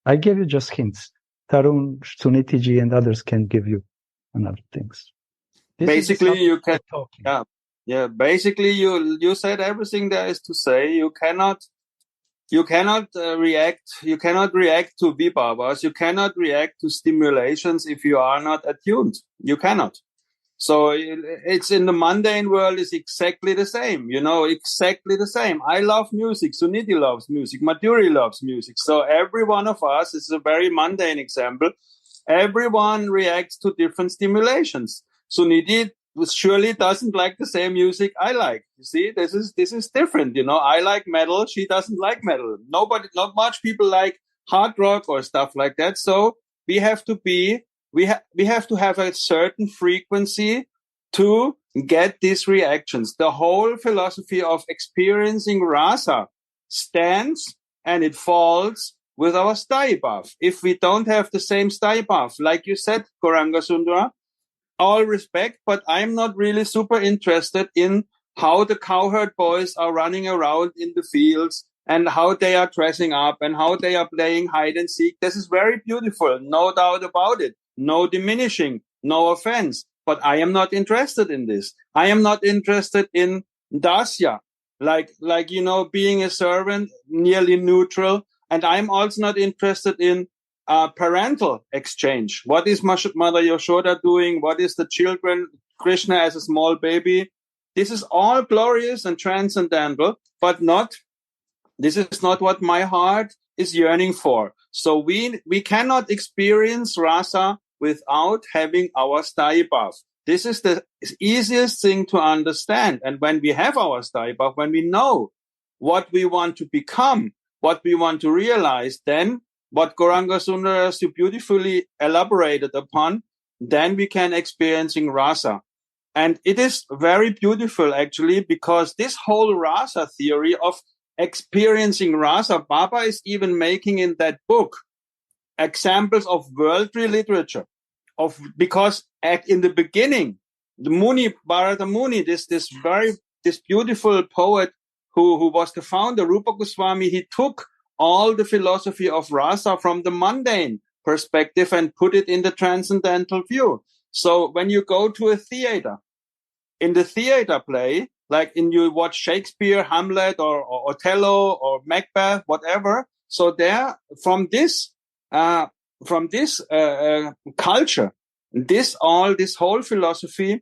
I gave you just hints. Tarun, Sunitiji, and others can give you another things. Basically, you can. Yeah. Basically, you said everything there is to say. You cannot react. You cannot react to vibhavas. You cannot react to stimulations if you are not attuned. You cannot. So it's in the mundane world is exactly the same, exactly the same. I love music. Suniti loves music. Madhuri loves music. So every one of us, is a very mundane example. Everyone reacts to different stimulations. Suniti surely doesn't like the same music I like. You see, this is different. I like metal. She doesn't like metal. Not much people like hard rock or stuff like that. So we have to have a certain frequency to get these reactions. The whole philosophy of experiencing rasa stands and it falls with our sthayi bhav. If we don't have the same sthayi bhav, like you said, Gauranga Sundara, all respect, but I'm not really super interested in how the cowherd boys are running around in the fields and how they are dressing up and how they are playing hide and seek. This is very beautiful, no doubt about it. No diminishing, no offense. But I am not interested in this. I am not interested in dasya, like being a servant, nearly neutral. And I'm also not interested in parental exchange. What is Mother Yashoda doing? What is the children? Krishna as a small baby. This is all glorious and transcendental, but this is not what my heart is yearning for. So we cannot experience rasa without having our sthayi bhav. This is the easiest thing to understand. And when we have our sthayi bhav, when we know what we want to become, what we want to realize, then what Gauranga Sundara so beautifully elaborated upon, then we can experiencing rasa. And it is very beautiful, actually, because this whole rasa theory of experiencing rasa, Baba is even making in that book examples of worldly literature, because in the beginning, the Muni, Bharata Muni, this beautiful poet who was the founder, Rupa Goswami, he took all the philosophy of rasa from the mundane perspective and put it in the transcendental view. So when you go to a theater, in the theater play, like you watch Shakespeare, Hamlet, or Othello, or Macbeth, whatever. So there, from this culture, this whole philosophy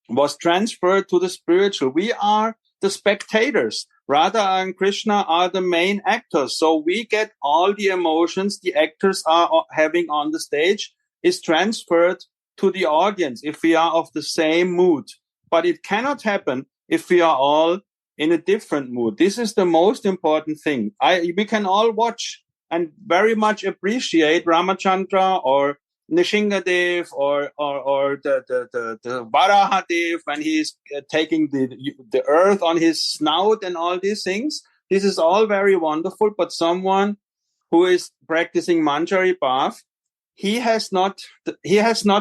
was transferred to the spiritual. We are the spectators. Radha and Krishna are the main actors. So we get all the emotions the actors are having on the stage is transferred to the audience if we are of the same mood. But it cannot happen if we are all in a different mood. This is the most important thing. We can all watch and very much appreciate Ramachandra or Nishingadev or the Varahadev when he's taking the earth on his snout and all these things. This is all very wonderful, but someone who is practicing Manjari Bhav, he has not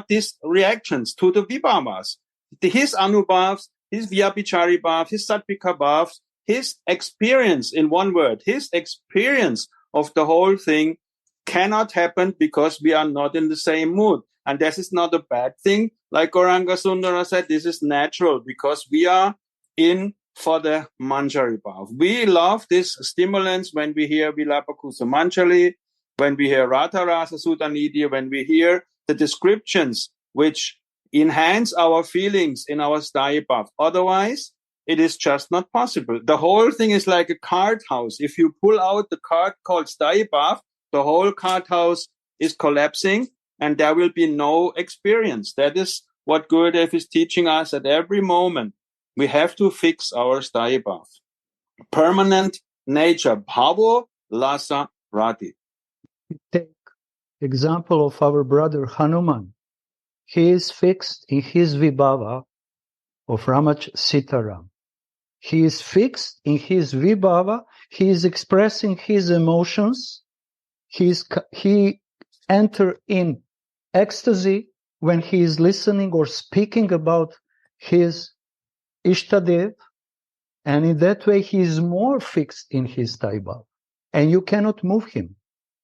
these reactions to the Vibhavas. His Anubhavs, his Vyabhichari Bhav, his Sattvika Bhavs, his experience, in one word, his experience of the whole thing cannot happen because we are not in the same mood. And this is not a bad thing. Like Gauranga Sundara said, this is natural because we are in for the Manjari Bhav. We love this stimulants when we hear Vilapa Kusumanjali, when we hear Radha Rasa Sudha Nidhi, when we hear the descriptions which enhance our feelings in our Sthayi Bhav. Otherwise, it is just not possible. The whole thing is like a card house. If you pull out the card called Sthayi Bhav, the whole card house is collapsing and there will be no experience. That is what Gurudev is teaching us at every moment. We have to fix our Sthayi Bhav. Permanent nature. Bhavo Lasa Rati. Take example of our brother Hanuman. He is fixed in his Vibhava of Ramach Sitaram. He is fixed in his Vibhava. He is expressing his emotions. He enter in ecstasy when he is listening or speaking about his Ishtadev, and in that way he is more fixed in his Taiba, and you cannot move him.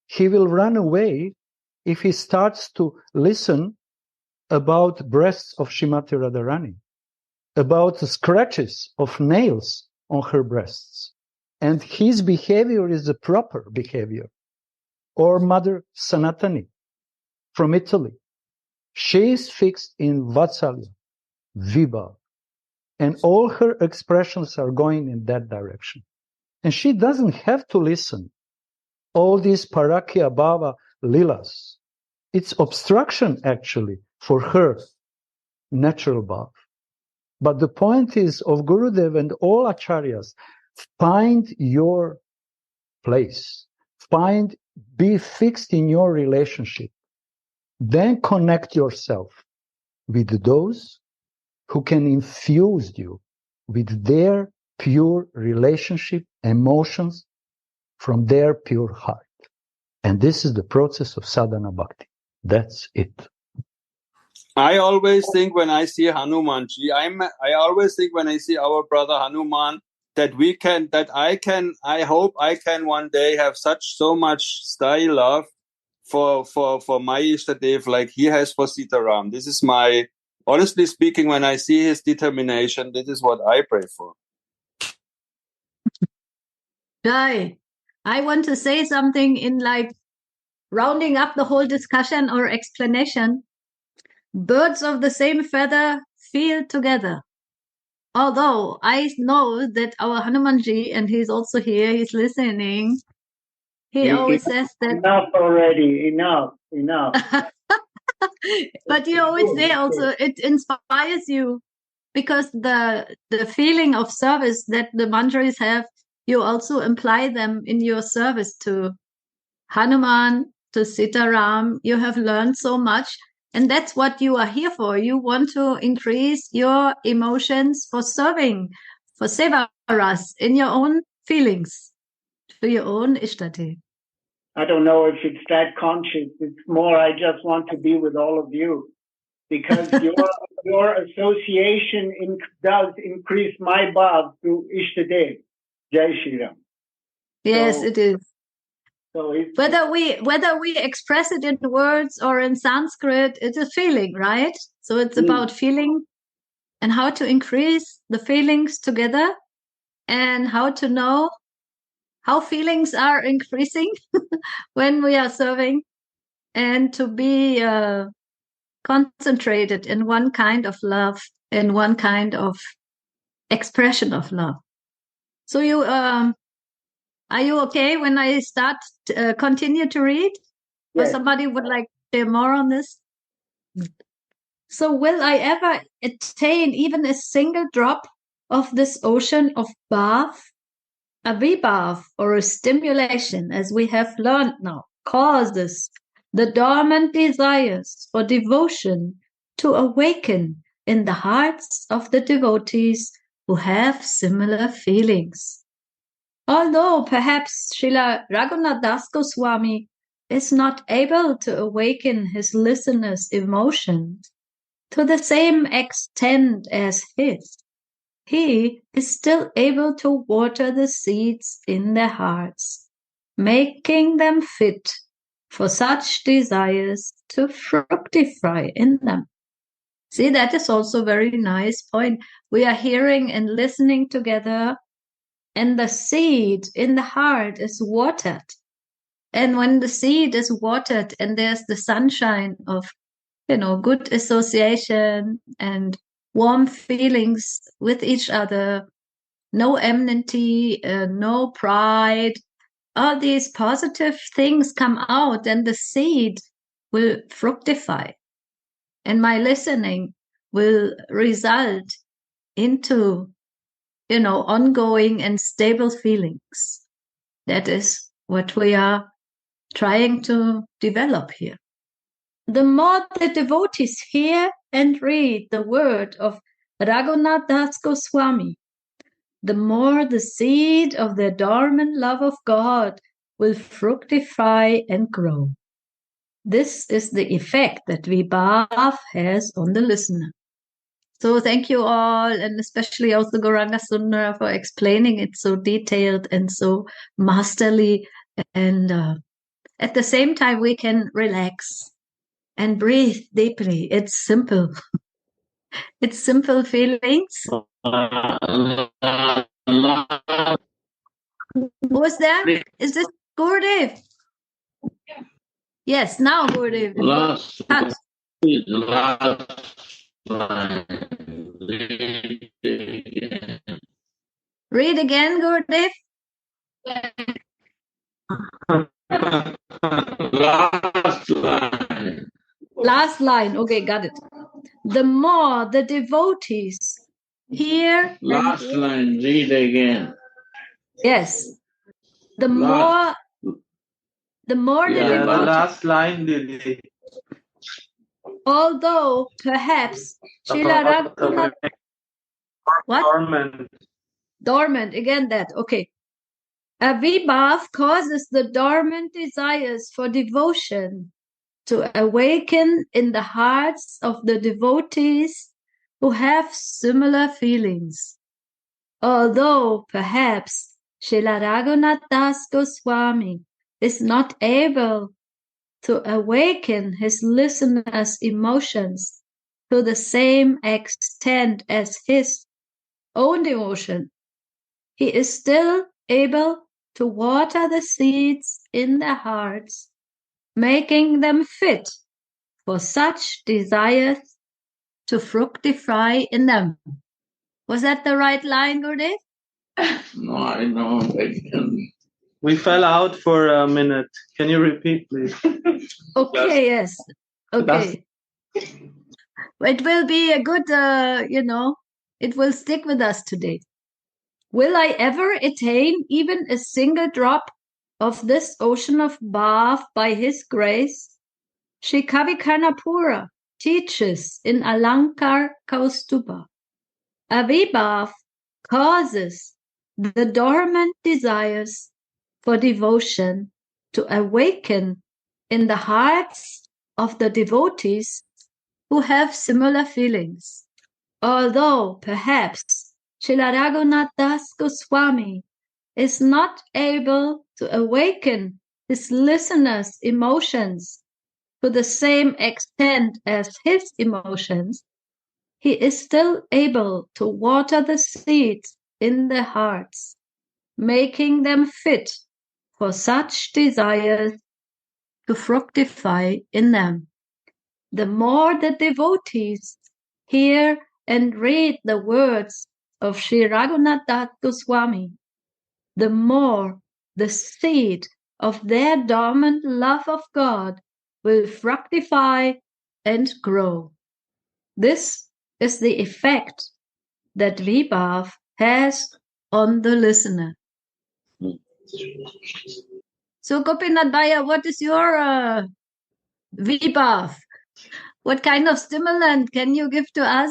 He will run away if he starts to listen about breasts of Srimati Radharani, about the scratches of nails on her breasts, and his behavior is the proper behavior. Or Mother Sanatani from Italy. She is fixed in Vatsalya, Vibhav, and all her expressions are going in that direction. And she doesn't have to listen all these Parakya Bhava Lilas. It's obstruction actually for her natural Bhav. But the point is of Gurudev and all Acharyas, find your place. Be fixed in your relationship. Then connect yourself with those who can infuse you with their pure relationship, emotions from their pure heart. And this is the process of sadhana bhakti. That's it. I always think when I see Hanumanji, I always think when I see our brother Hanuman, I hope I can one day have so much style love for my Ishtadev like he has for Sitaram. This is honestly speaking, when I see his determination, this is what I pray for. Jai, I want to say something in like rounding up the whole discussion or explanation. Birds of the same feather feel together. Although I know that our Hanumanji, and he's also here, he's listening, he always says that... Enough already, enough. But you always say also, it inspires you, because the feeling of service that the Manjaris have, you also imply them in your service to Hanuman, to Sitaram. You have learned so much. And that's what you are here for. You want to increase your emotions for serving, for sevaras, in your own feelings, to your own Ishtadev. I don't know if it's that conscious. It's more, I just want to be with all of you. Because your association does increase my bhav to Ishtadev. Jai Shri Ram. Yes, it is. So whether we express it in words or in Sanskrit, it's a feeling, right? So it's about feeling and how to increase the feelings together and how to know how feelings are increasing when we are serving, and to be concentrated in one kind of love and one kind of expression of love. So you are you okay when I continue to read? Yes. Or somebody would like to hear more on this? So will I ever attain even a single drop of this ocean of bhav? A vibhav, or a stimulation, as we have learned now, causes the dormant desires for devotion to awaken in the hearts of the devotees who have similar feelings. Although perhaps Srila Raghunath Das Goswami is not able to awaken his listeners' emotions to the same extent as his, he is still able to water the seeds in their hearts, making them fit for such desires to fructify in them. See, that is also a very nice point. We are hearing and listening together, and the seed in the heart is watered. And when the seed is watered and there's the sunshine of, good association and warm feelings with each other, no enmity, no pride, all these positive things come out, and the seed will fructify. And my listening will result into, ongoing and stable feelings. That is what we are trying to develop here. The more the devotees hear and read the word of Raghunath Das Goswami, the more the seed of their dormant love of God will fructify and grow. This is the effect that Vibhav has on the listener. So thank you all, and especially also Gauranga Sundara for explaining it so detailed and so masterly. And at the same time, we can relax and breathe deeply. It's simple. It's simple feelings. Who's there? Is this Gurudev? Yes, now Gurudev. Last line. Read again, Gurudev. Last line. Last line. Okay, got it. The more the devotees hear. Last line. Read again. Yes. The more the devotees. The last line, Didi. Although perhaps Srila Raghunath. What? Dormant. Again that. Okay. A vibhav causes the dormant desires for devotion to awaken in the hearts of the devotees who have similar feelings. Although perhaps Srila Raghunath Das Goswami is not able to awaken his listeners' emotions to the same extent as his own devotion, he is still able to water the seeds in their hearts, making them fit for such desires to fructify in them. Was that the right line, Gurudev? No, I know. We fell out for a minute. Can you repeat, please? Okay, yes. Okay. It will be a good, it will stick with us today. Will I ever attain even a single drop of this ocean of bhav by his grace? Shri Kavi Karnapura teaches in Alankar Kaustuba. Avibhav causes the dormant desires for devotion to awaken in the hearts of the devotees who have similar feelings. Although perhaps Srila Raghunath Das Goswami is not able to awaken his listeners' emotions to the same extent as his emotions, he is still able to water the seeds in their hearts, making them fit for such desires to fructify in them. The more the devotees hear and read the words of Sri Raghunath Das Goswami, the more the seed of their dormant love of God will fructify and grow. This is the effect that Vibhav has on the listener. So Gopinath Bhaiya, what is your Vilapa, what kind of stimulant can you give to us?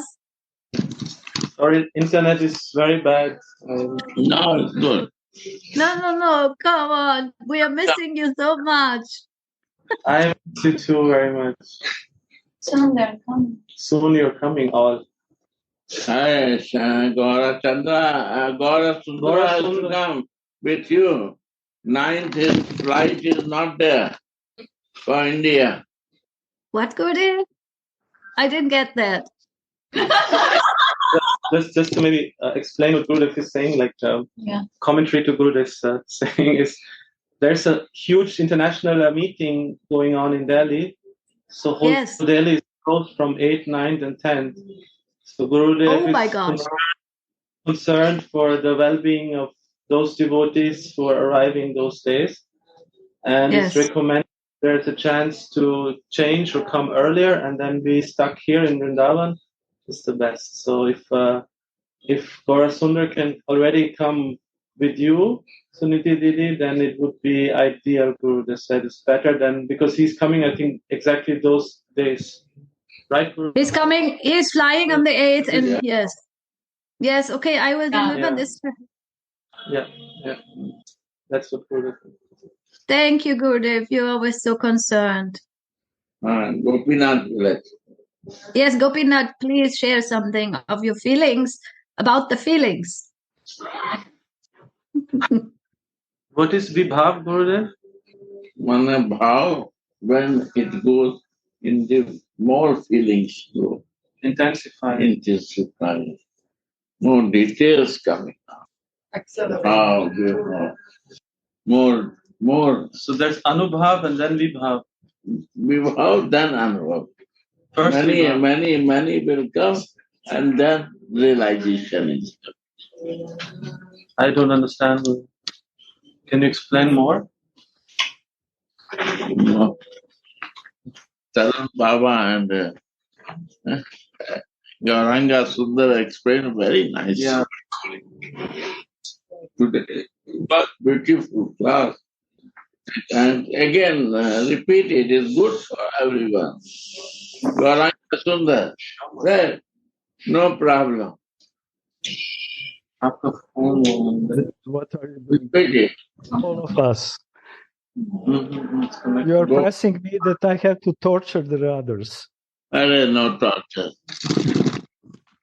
Sorry, internet is very bad. No, it's good. No, come on. We are missing you so much. I miss you too very much. Soon they're coming. Soon you're coming all. Hi, Gaura Chandra, Gaura Sundara has to come with you. 9th, his flight is not there for India. What, Gurudev? I didn't get that. Just to maybe explain what Gurudev is saying, like commentary to Gurudev's saying is, there's a huge international meeting going on in Delhi. So whole Delhi is closed from 8th, 9th, and 10th. So Gurudev is concerned for the well-being of those devotees who are arriving those days. And it's recommended there's a chance to change or come earlier and then be stuck here in Vrindavan. It's the best. So if Gaura Sundar can already come with you, Suniti Didi, then it would be ideal. Gurudev said it's better than, because he's coming, I think, exactly those days. Right, Gurudev? He's coming, he's flying on the 8th, and yes, okay, I will deliver this. Yeah, that's what Gurudev said. Thank you, Gurudev. You're always so concerned. Gopinath, yes, Gopinath, please share something of your feelings about the feelings. What is Vibhav, Gurudev? Bhav, when it goes into more feelings go. Intensify. More details coming out. More. So there's Anubhav and then Vibhav. Vibhav, then Anubhav. First many will come and then realization is coming. I don't understand. Can you explain more? No. Tarun Baba and Gauranga Sundar explained very nicely. Yeah. Today, but beautiful class. And again, repeat it is good for everyone. Gauranga Sundar, well, no problem. What are you doing? Repeat it. All of us. You are pressing me that I have to torture the others. There is no torture.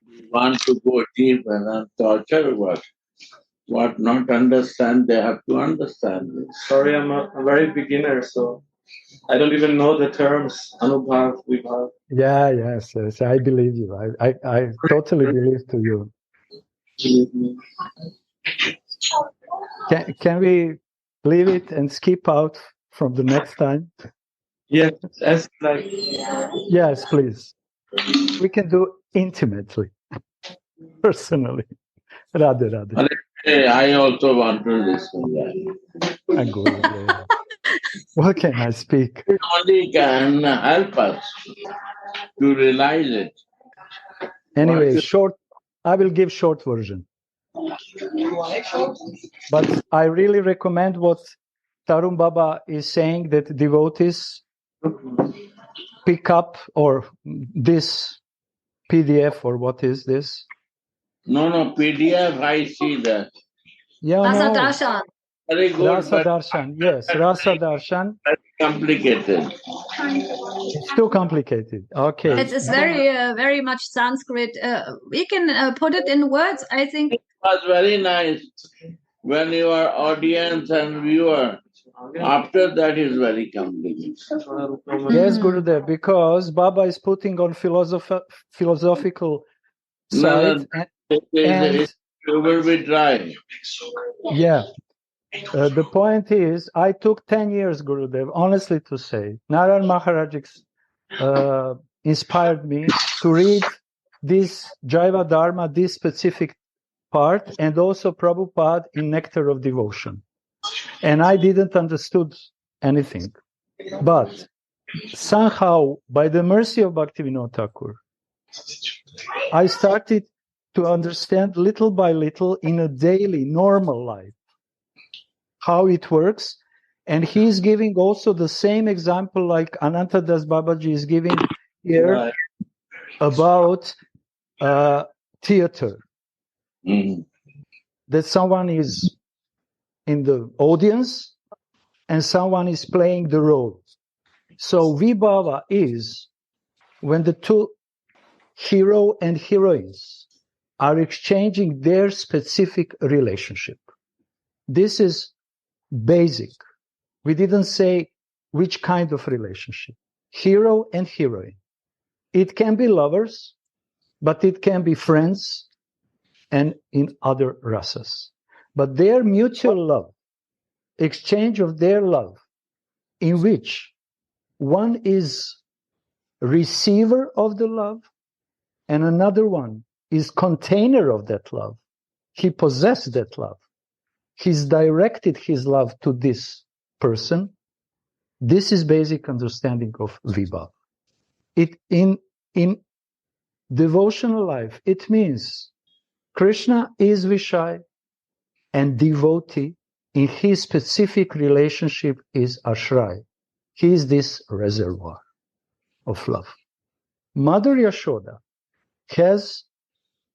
We want to go deep and not torture what not understand, they have to understand it. Sorry, I'm a very beginner, so I don't even know the terms. Anubhav, Vibhav. Yeah, yes. I believe you. I totally believe to you. Believe me. Can we leave it and skip out from the next time? Yes, as like. Yes, please. We can do intimately, personally. Radha. I also want to listen that. What can I speak? It only can help us to realize it. Anyway, I will give short version. But I really recommend what Tarun Baba is saying, that devotees pick up, or this PDF, or what is this? No, PDF, I see that. Yeah, Rasa Darshan. Very good. Rasa Darshan, yes, Rasa Darshan. That's complicated. It's too complicated. Okay. It's very much Sanskrit. We can put it in words, I think. It was very nice when you are audience and viewer. After that is very complicated. Yes, Gurudev, because Baba is putting on philosophical side. And you will be dry. Yeah. The point is, I took 10 years, Gurudev, honestly to say. Narayan Maharaj inspired me to read this Jaiva Dharma, this specific part, and also Prabhupada in Nectar of Devotion. And I didn't understood anything. But somehow, by the mercy of Bhaktivinoda Thakur, I started to understand little by little in a daily, normal life how it works. And he is giving also the same example like Anantadas Babaji is giving here about theater. That someone is in the audience and someone is playing the role. So Vibhava is when the two hero and heroines are exchanging their specific relationship. This is basic. We didn't say which kind of relationship. Hero and heroine. It can be lovers, but it can be friends and in other rasas. But their mutual love, exchange of their love, in which one is receiver of the love and another one is container of that love. He possessed that love. He's directed his love to this person. This is basic understanding of Vibhava. It in devotional life, it means Krishna is Vishaya and devotee in his specific relationship is Ashray. He is this reservoir of love. Mother Yashoda has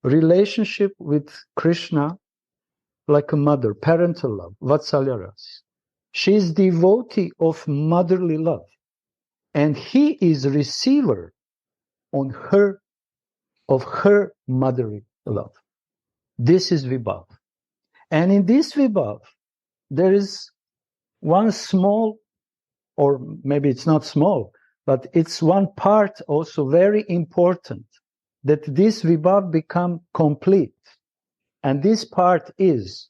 relationship with Krishna like a mother, parental love, Vatsalya Ras. She is devotee of motherly love, and he is receiver on her of her motherly love. This is Vibhav. And in this Vibhav, there is one small, or maybe it's not small, but it's one part also very important, that this Vibhav become complete. And this part is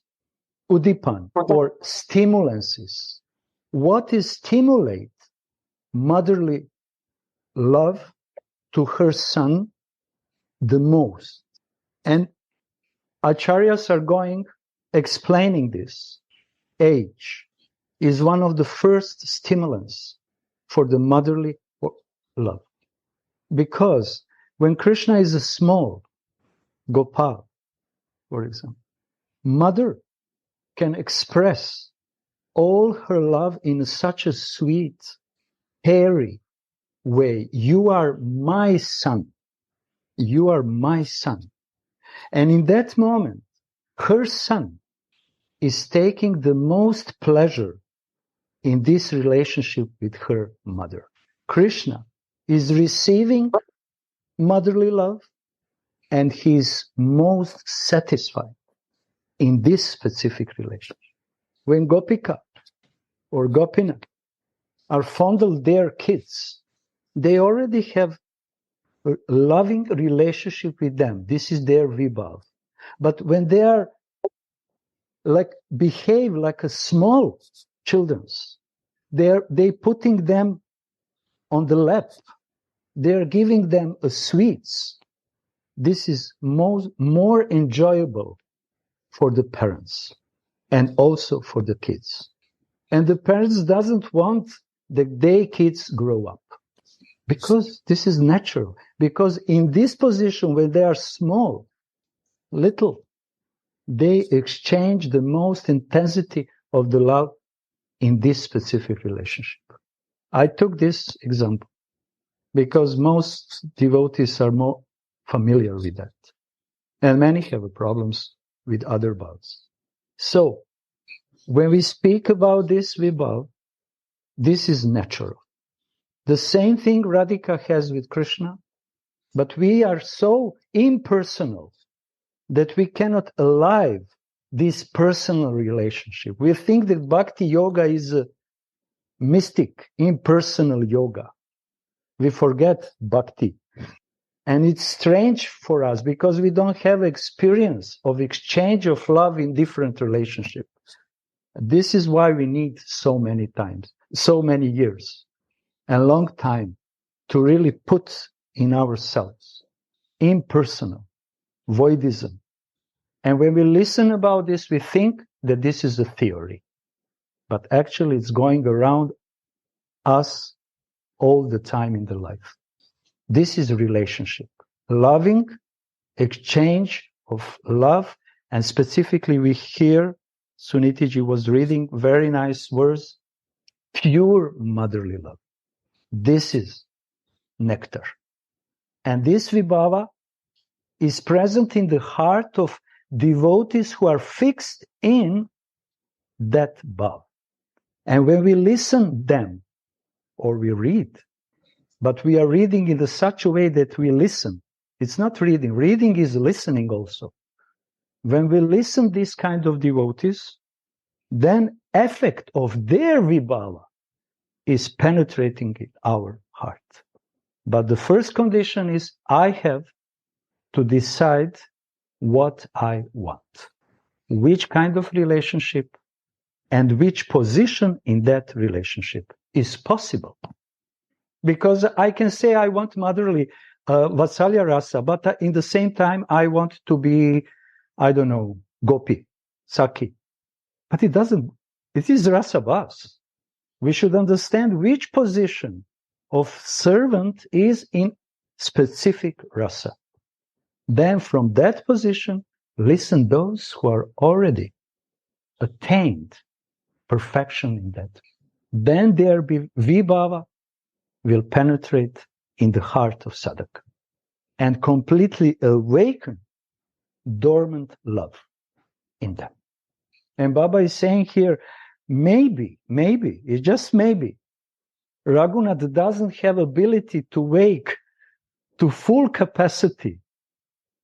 Udipan, or stimulances. What is stimulate motherly love to her son the most? And acharyas are going explaining this. Age is one of the first stimulants for the motherly love. Because when Krishna is a small Gopal, for example, mother can express all her love in such a sweet, hairy way. You are my son. You are my son. And in that moment, her son is taking the most pleasure in this relationship with her mother. Krishna is receiving motherly love and he is most satisfied in this specific relationship. When Gopika or Gopinath are fondle their kids, they already have a loving relationship with them. This is their Vibhav. But when they are behave like a small children's, they putting them on the lap. They're giving them a sweets. This is more enjoyable for the parents and also for the kids. And the parents doesn't want that their kids grow up because this is natural. Because in this position, when they are small, little, they exchange the most intensity of the love in this specific relationship. I took this example because most devotees are more familiar with that. And many have problems with other bhavs. So, when we speak about this Vibhav, this is natural. The same thing Radhika has with Krishna, but we are so impersonal that we cannot alive this personal relationship. We think that Bhakti Yoga is a mystic, impersonal yoga. We forget Bhakti. And it's strange for us because we don't have experience of exchange of love in different relationships. This is why we need so many times, so many years, and long time to really put in ourselves impersonal voidism. And when we listen about this, we think that this is a theory. But actually it's going around us all the time in the life. This is a relationship. Loving, exchange of love, and specifically we hear, Sunitiji was reading very nice words pure motherly love. This is nectar. And this vibhava is present in the heart of devotees who are fixed in that bhav. And when we listen them, or we read, but we are reading in such a way that we listen. It's not reading. Reading is listening also. When we listen this kind of devotees, then effect of their vibhava is penetrating in our heart. But the first condition is I have to decide what I want, which kind of relationship and which position in that relationship is possible. Because I can say I want motherly Vatsalya rasa, but in the same time I want to be, I don't know, Gopi, Saki. But it doesn't, it is rasa bhas. We should understand which position of servant is in specific rasa. Then from that position, listen those who are already attained perfection in that. Then their vibhava will penetrate in the heart of sadhaka and completely awaken dormant love in them. And Baba is saying here, maybe, it's just maybe, Raghunath doesn't have ability to wake to full capacity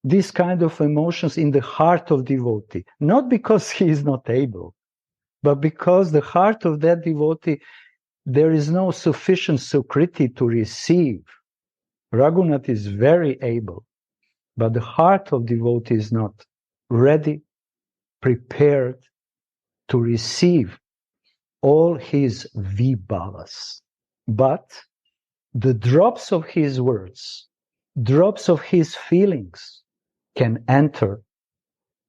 these kind of emotions in the heart of devotee, not because he is not able, but because the heart of that devotee, there is no sufficient sukriti to receive. Raghunath is very able, but the heart of devotee is not ready, prepared to receive all his vibhavas. But the drops of his words, drops of his feelings can enter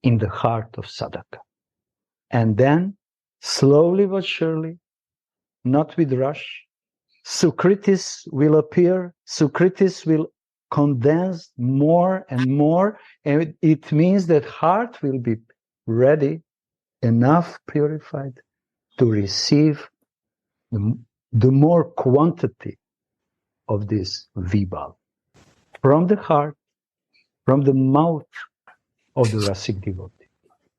in the heart of sadhaka. And then, slowly but surely, not with rush, Sukritis will appear, Sukritis will condense more and more, and it means that heart will be ready, enough purified to receive the more quantity of this vibhav from the heart, from the mouth of the Rasik devotee.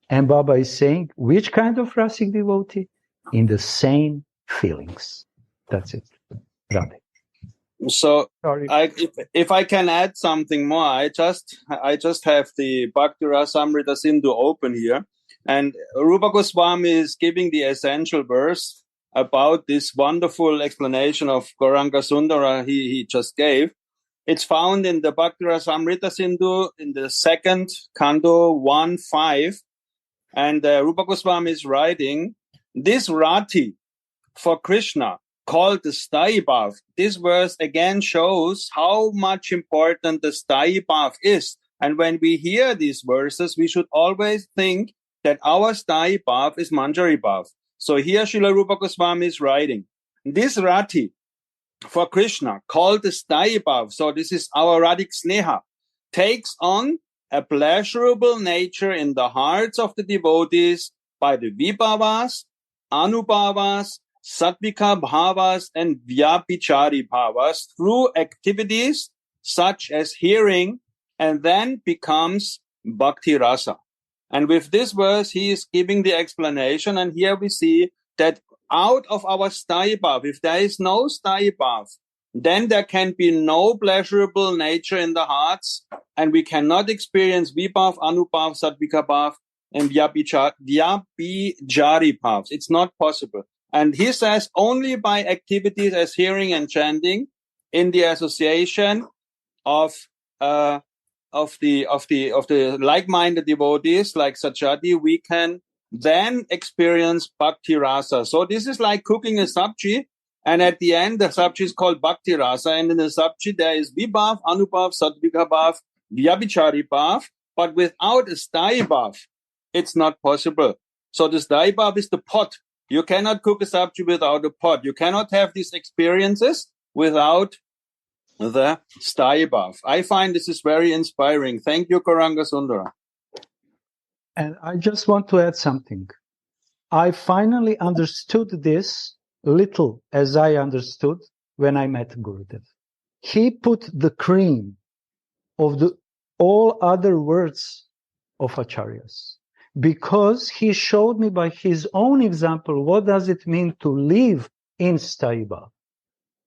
And Baba is saying, which kind of Rasik devotee? In the same feelings. That's it. Radha. So, if I can add something more, I just have the Bhakti Rasamrita Sindhu open here, and Rupa Goswami is giving the essential verse about this wonderful explanation of Gauranga Sundara he just gave. It's found in the Bhakti Rasamrita Sindhu in the second canto 1.5, and Rupa Goswami is writing, this Rati for Krishna, called the Sthayi Bhav. This verse again shows how much important the Sthayi Bhav is. And when we hear these verses, we should always think that our Sthayi Bhav is Manjari Bhav. So here Srila Rupa Goswami is writing, this Rati for Krishna, called the Sthayi Bhav, so this is our Radhik Sneha, takes on a pleasurable nature in the hearts of the devotees by the Vibhavas, Anubhavas, Sattvika bhavas and Vyapichari bhavas through activities such as hearing, and then becomes Bhakti Rasa. And with this verse, he is giving the explanation, and here we see that out of our Sthayi Bhav, if there is no Sthayi Bhav, then there can be no pleasurable nature in the hearts, and we cannot experience Vibhav, Anubhav, Sattvika bhav, and Vyapichari bhavs. It's not possible. And he says only by activities as hearing and chanting in the association of the like-minded devotees like Sajati, we can then experience Bhakti Rasa. So this is like cooking a sabji, and at the end the sabji is called Bhakti Rasa, and in the sabji there is Vibhav, Anubhav, Sattvika bhav, Vyapichari bhav, but without a Sthayi Bhav, it's not possible. So the Sthayi Bhav is the pot. You cannot cook a sabji without a pot. You cannot have these experiences without the Sthayi Bhav. I find this is very inspiring. Thank you, Gauranga Sundara. And I just want to add something. I finally understood this little as I understood when I met Gurudev. He put the cream of all other words of Acharyas, because he showed me by his own example what does it mean to live in Staiba.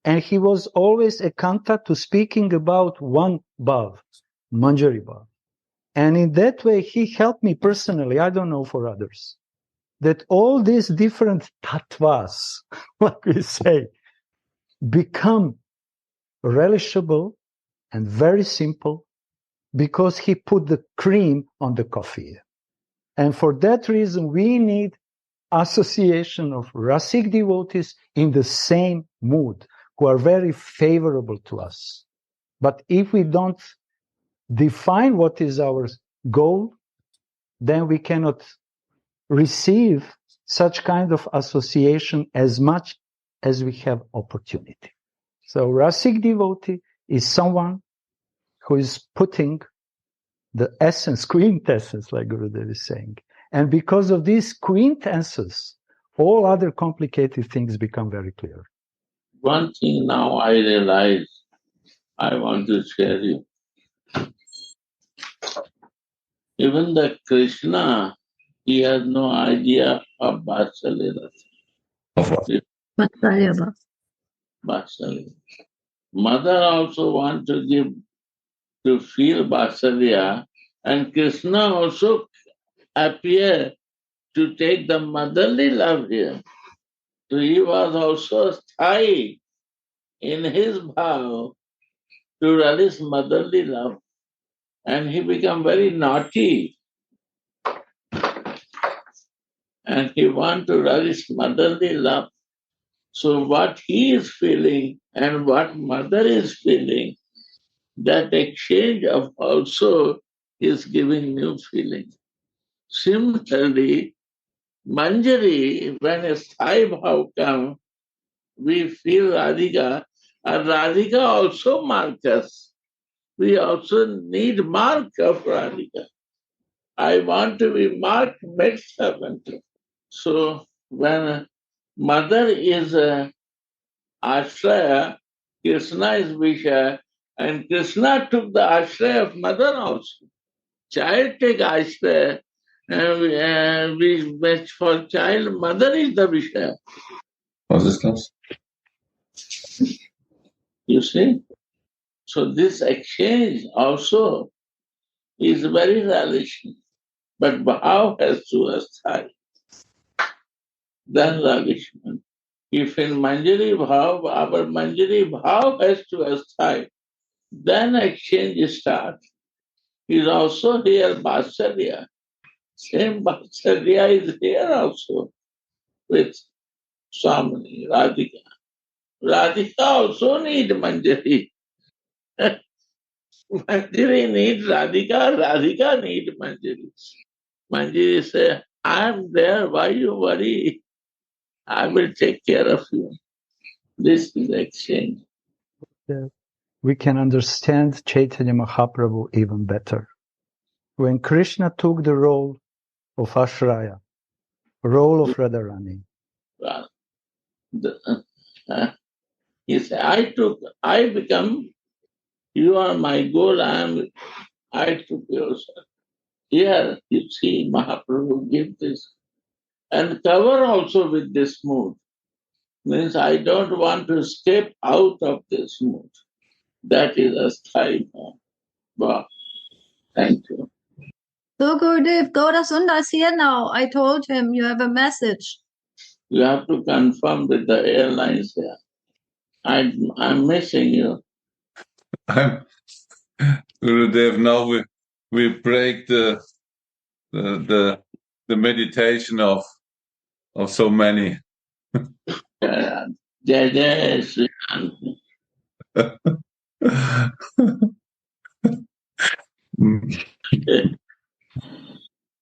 And he was always a kanta to speaking about one bhav, Manjari bhav. And in that way, he helped me personally, I don't know for others, that all these different tattvas, like we say, become relishable and very simple because he put the cream on the coffee. And for that reason, we need association of Rasik devotees in the same mood, who are very favorable to us. But if we don't define what is our goal, then we cannot receive such kind of association as much as we have opportunity. So Rasik devotee is someone who is putting the essence, quintessence, like Gurudev is saying. And because of these quintessences, all other complicated things become very clear. One thing now I realize, I want to share you. Even the Krishna, he has no idea of Vatsalya. Of what? Vatsalya. Vatsalya. Mother also wants to give, to feel Vatsalya, and Krishna also appear to take the motherly love here. So he was also shy in his bhav to relish motherly love. And he became very naughty. And he wants to relish motherly love. So what he is feeling and what mother is feeling, that exchange of also is giving new feeling. Similarly, Manjari, when a Sai Bhav comes, we feel Radhika, and Radhika also marks us. We also need mark of Radhika. I want to be marked maid servant. So when mother is Ashraya, Krishna is Visha, and Krishna took the Ashraya of mother also. Child take Ashraya, which for child, mother is the Visha. Was ist das? You see? So this exchange also is very relishing. But bhav has to aside. Then relishment. If in Manjari bhav, our Manjari bhav has to aside, then exchange starts. Is also here Vatsalya. Same Vatsalya is here also with Swamini, Radhika. Radhika also need Manjari. Manjari need Radhika, Radhika need Manjari. Manjari say, I'm there, why you worry? I will take care of you. This is exchange. Yeah. We can understand Chaitanya Mahaprabhu even better. When Krishna took the role of Ashraya, role of Radharani. He said, I become, you are my goal, I took yours. Here, you see, Mahaprabhu give this. And cover also with this mood. Means I don't want to escape out of this mood. That is a style. Wow. Thank you. So Gurudev, Goda Sundar is here now. I told him you have a message. You have to confirm with the airlines here. I'm missing you. Gurudev, now we break the meditation of so many. Jai Jai Sri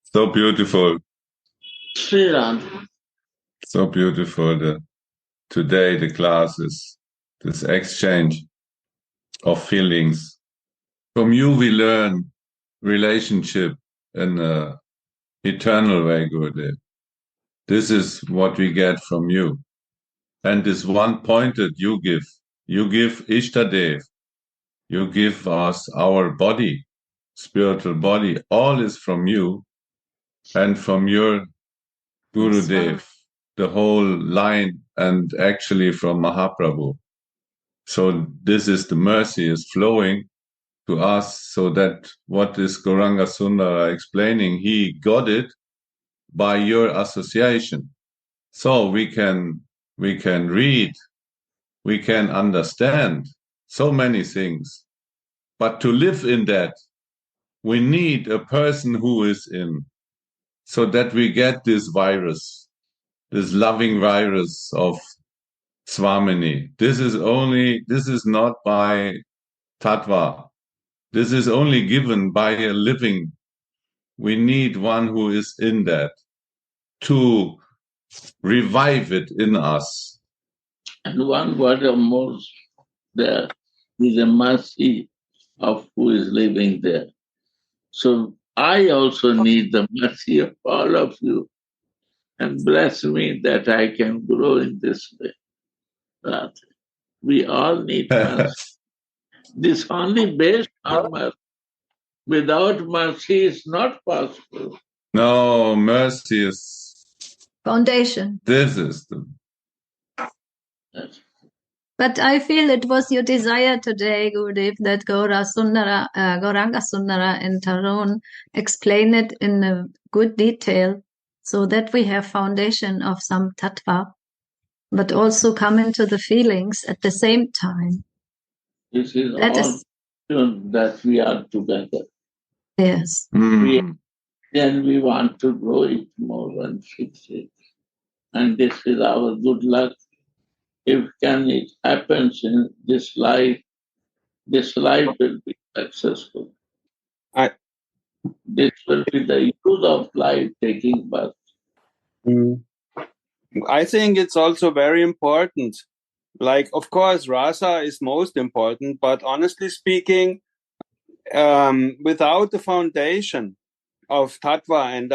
So beautiful. Sri Ram. So beautiful. Today the classes, this exchange of feelings. From you we learn relationship in an eternal way, Gurudev. This is what we get from you. And this one pointed you give Ishtadev, you give us our body, spiritual body, all is from you and from your Gurudev, the whole line, and actually from Mahaprabhu. So this is the mercy is flowing to us, so that what is Gauranga Sundara explaining, he got it by your association. So we can read, we can understand so many things. But to live in that, we need a person who is in, so that we get this virus, this loving virus of Swamini. This is not by Tattva. This is only given by a living. We need one who is in that to revive it in us. And one word of more, there is a mercy of who is living there. So I also need the mercy of all of you, and bless me that I can grow in this way. That we all need mercy. This only based on mercy. Without mercy, it's not possible. No, mercy is foundation. This is the. Yes. But I feel it was your desire today, Gurudev, that Gauranga Sundara and Tarun explain it in a good detail, so that we have foundation of some tattva, but also come into the feelings at the same time. This is that we are together. Yes. Then we want to grow it more and fix it. And this is our good luck. If it happens in this life will be successful. This will be the use of life taking birth. I think it's also very important. Like, of course, rasa is most important, but honestly speaking, without the foundation of tattva and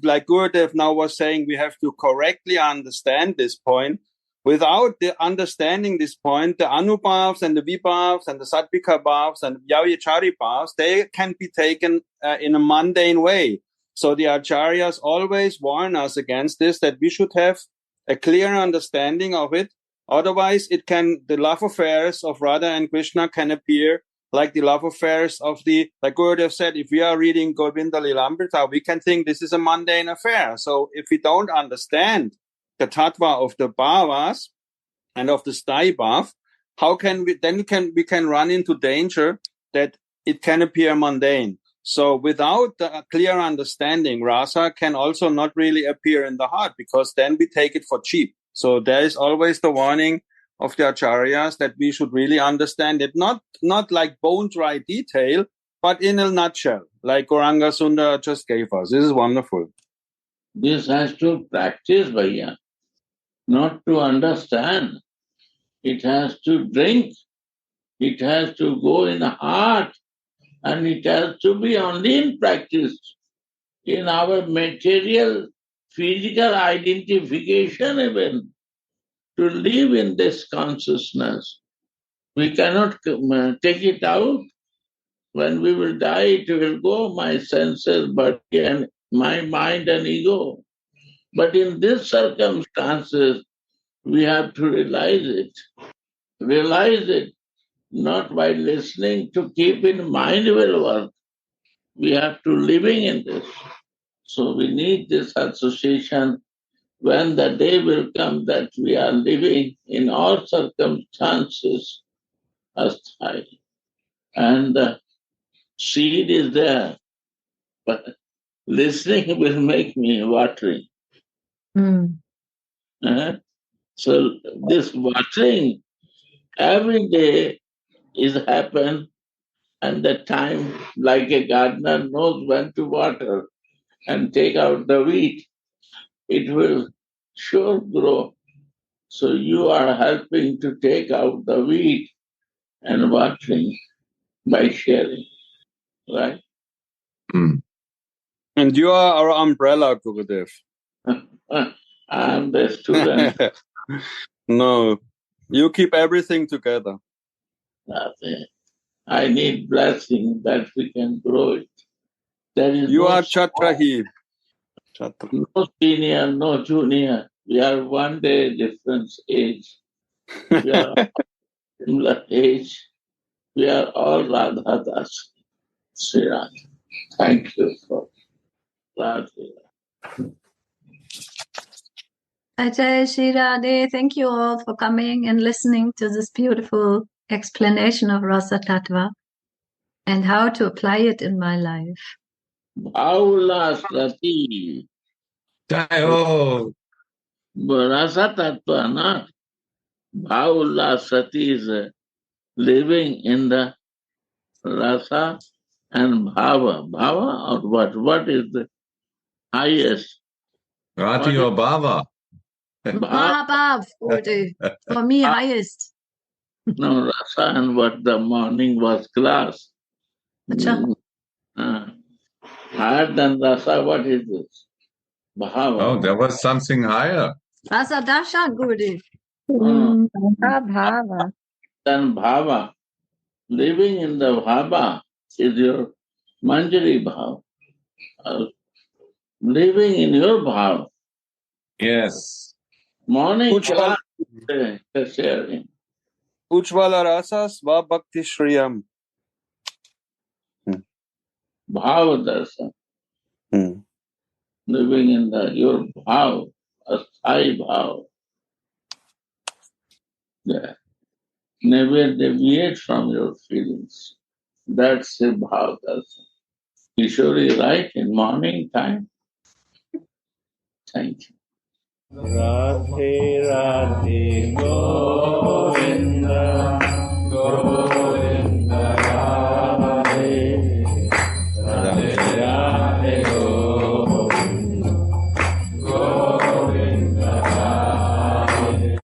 like Gurudev now was saying, we have to correctly understand this point. Without the understanding this point, the anubhavs and the vibhavs and the sattvika bhavs and vyayachari bhavs, they can be taken in a mundane way. So the acharyas always warn us against this, that we should have a clear understanding of it. Otherwise, the love affairs of Radha and Krishna can appear like the love affairs of like Gurudev said, if we are reading Govinda Lilamrita, we can think this is a mundane affair. So if we don't understand the tattva of the bhavas and of the sthai bhav, how can we can run into danger that it can appear mundane. So without the clear understanding, rasa can also not really appear in the heart, because then we take it for cheap. So there is always the warning of the acharyas that we should really understand it, not like bone dry detail, but in a nutshell, like Gauranga Sundara just gave us. This is wonderful. This has to practice, Bhaiya, not to understand. It has to drink. It has to go in the heart, and it has to be only in practice. In our material, physical identification even, to live in this consciousness. We cannot take it out. When we will die, it will go, my senses, body, and my mind and ego. But in these circumstances, we have to realize it. Realize it, not by listening to keep in mind will work. We have to living in this. So we need this association. When the day will come that we are living in all circumstances as Thai, and the seed is there, but listening will make me watering. So this watering every day is happen, and the time, like a gardener knows when to water and take out the weed, it will sure grow. So you are helping to take out the weed and watering by sharing, right? And you are our umbrella, Gurudev. I'm the student. No, you keep everything together. Nothing. I need blessing that we can grow it. There is You no are Chatrahi. No senior, no junior. We are one day difference age. We are similar age. We are all Radha Das. Sri Radha. Thank you for Radha. Ajay, Shri Radhe, thank you all for coming and listening to this beautiful explanation of Rasa Tattva and how to apply it in my life. Bhaula Sati. Jai-ho. Rasa Tattva, not Bhaula Sati is living in the Rasa and Bhava. Bhava or what? What is the highest? Rati or Bhava? Mahabhav, for me, highest. No, Rasa and what the morning was glass. Higher than Rasa, what is this? Bhava. Oh, there was something higher. Rasa Darshan, Gurudev. Bhava. Then Bhava. Living in the Bhava is your Manjari Bhava. Living in your Bhava. Yes. Morning Ujvala sharing. Rasa Sva Bhakti Shriyam. Bhava Darshan. Living in your Bhava, a Sthai Bhava. Yeah. Never deviate from your feelings. That's the Bhava Darshan. Kishori, right, in morning time. Thank you. Radhe Radhe Go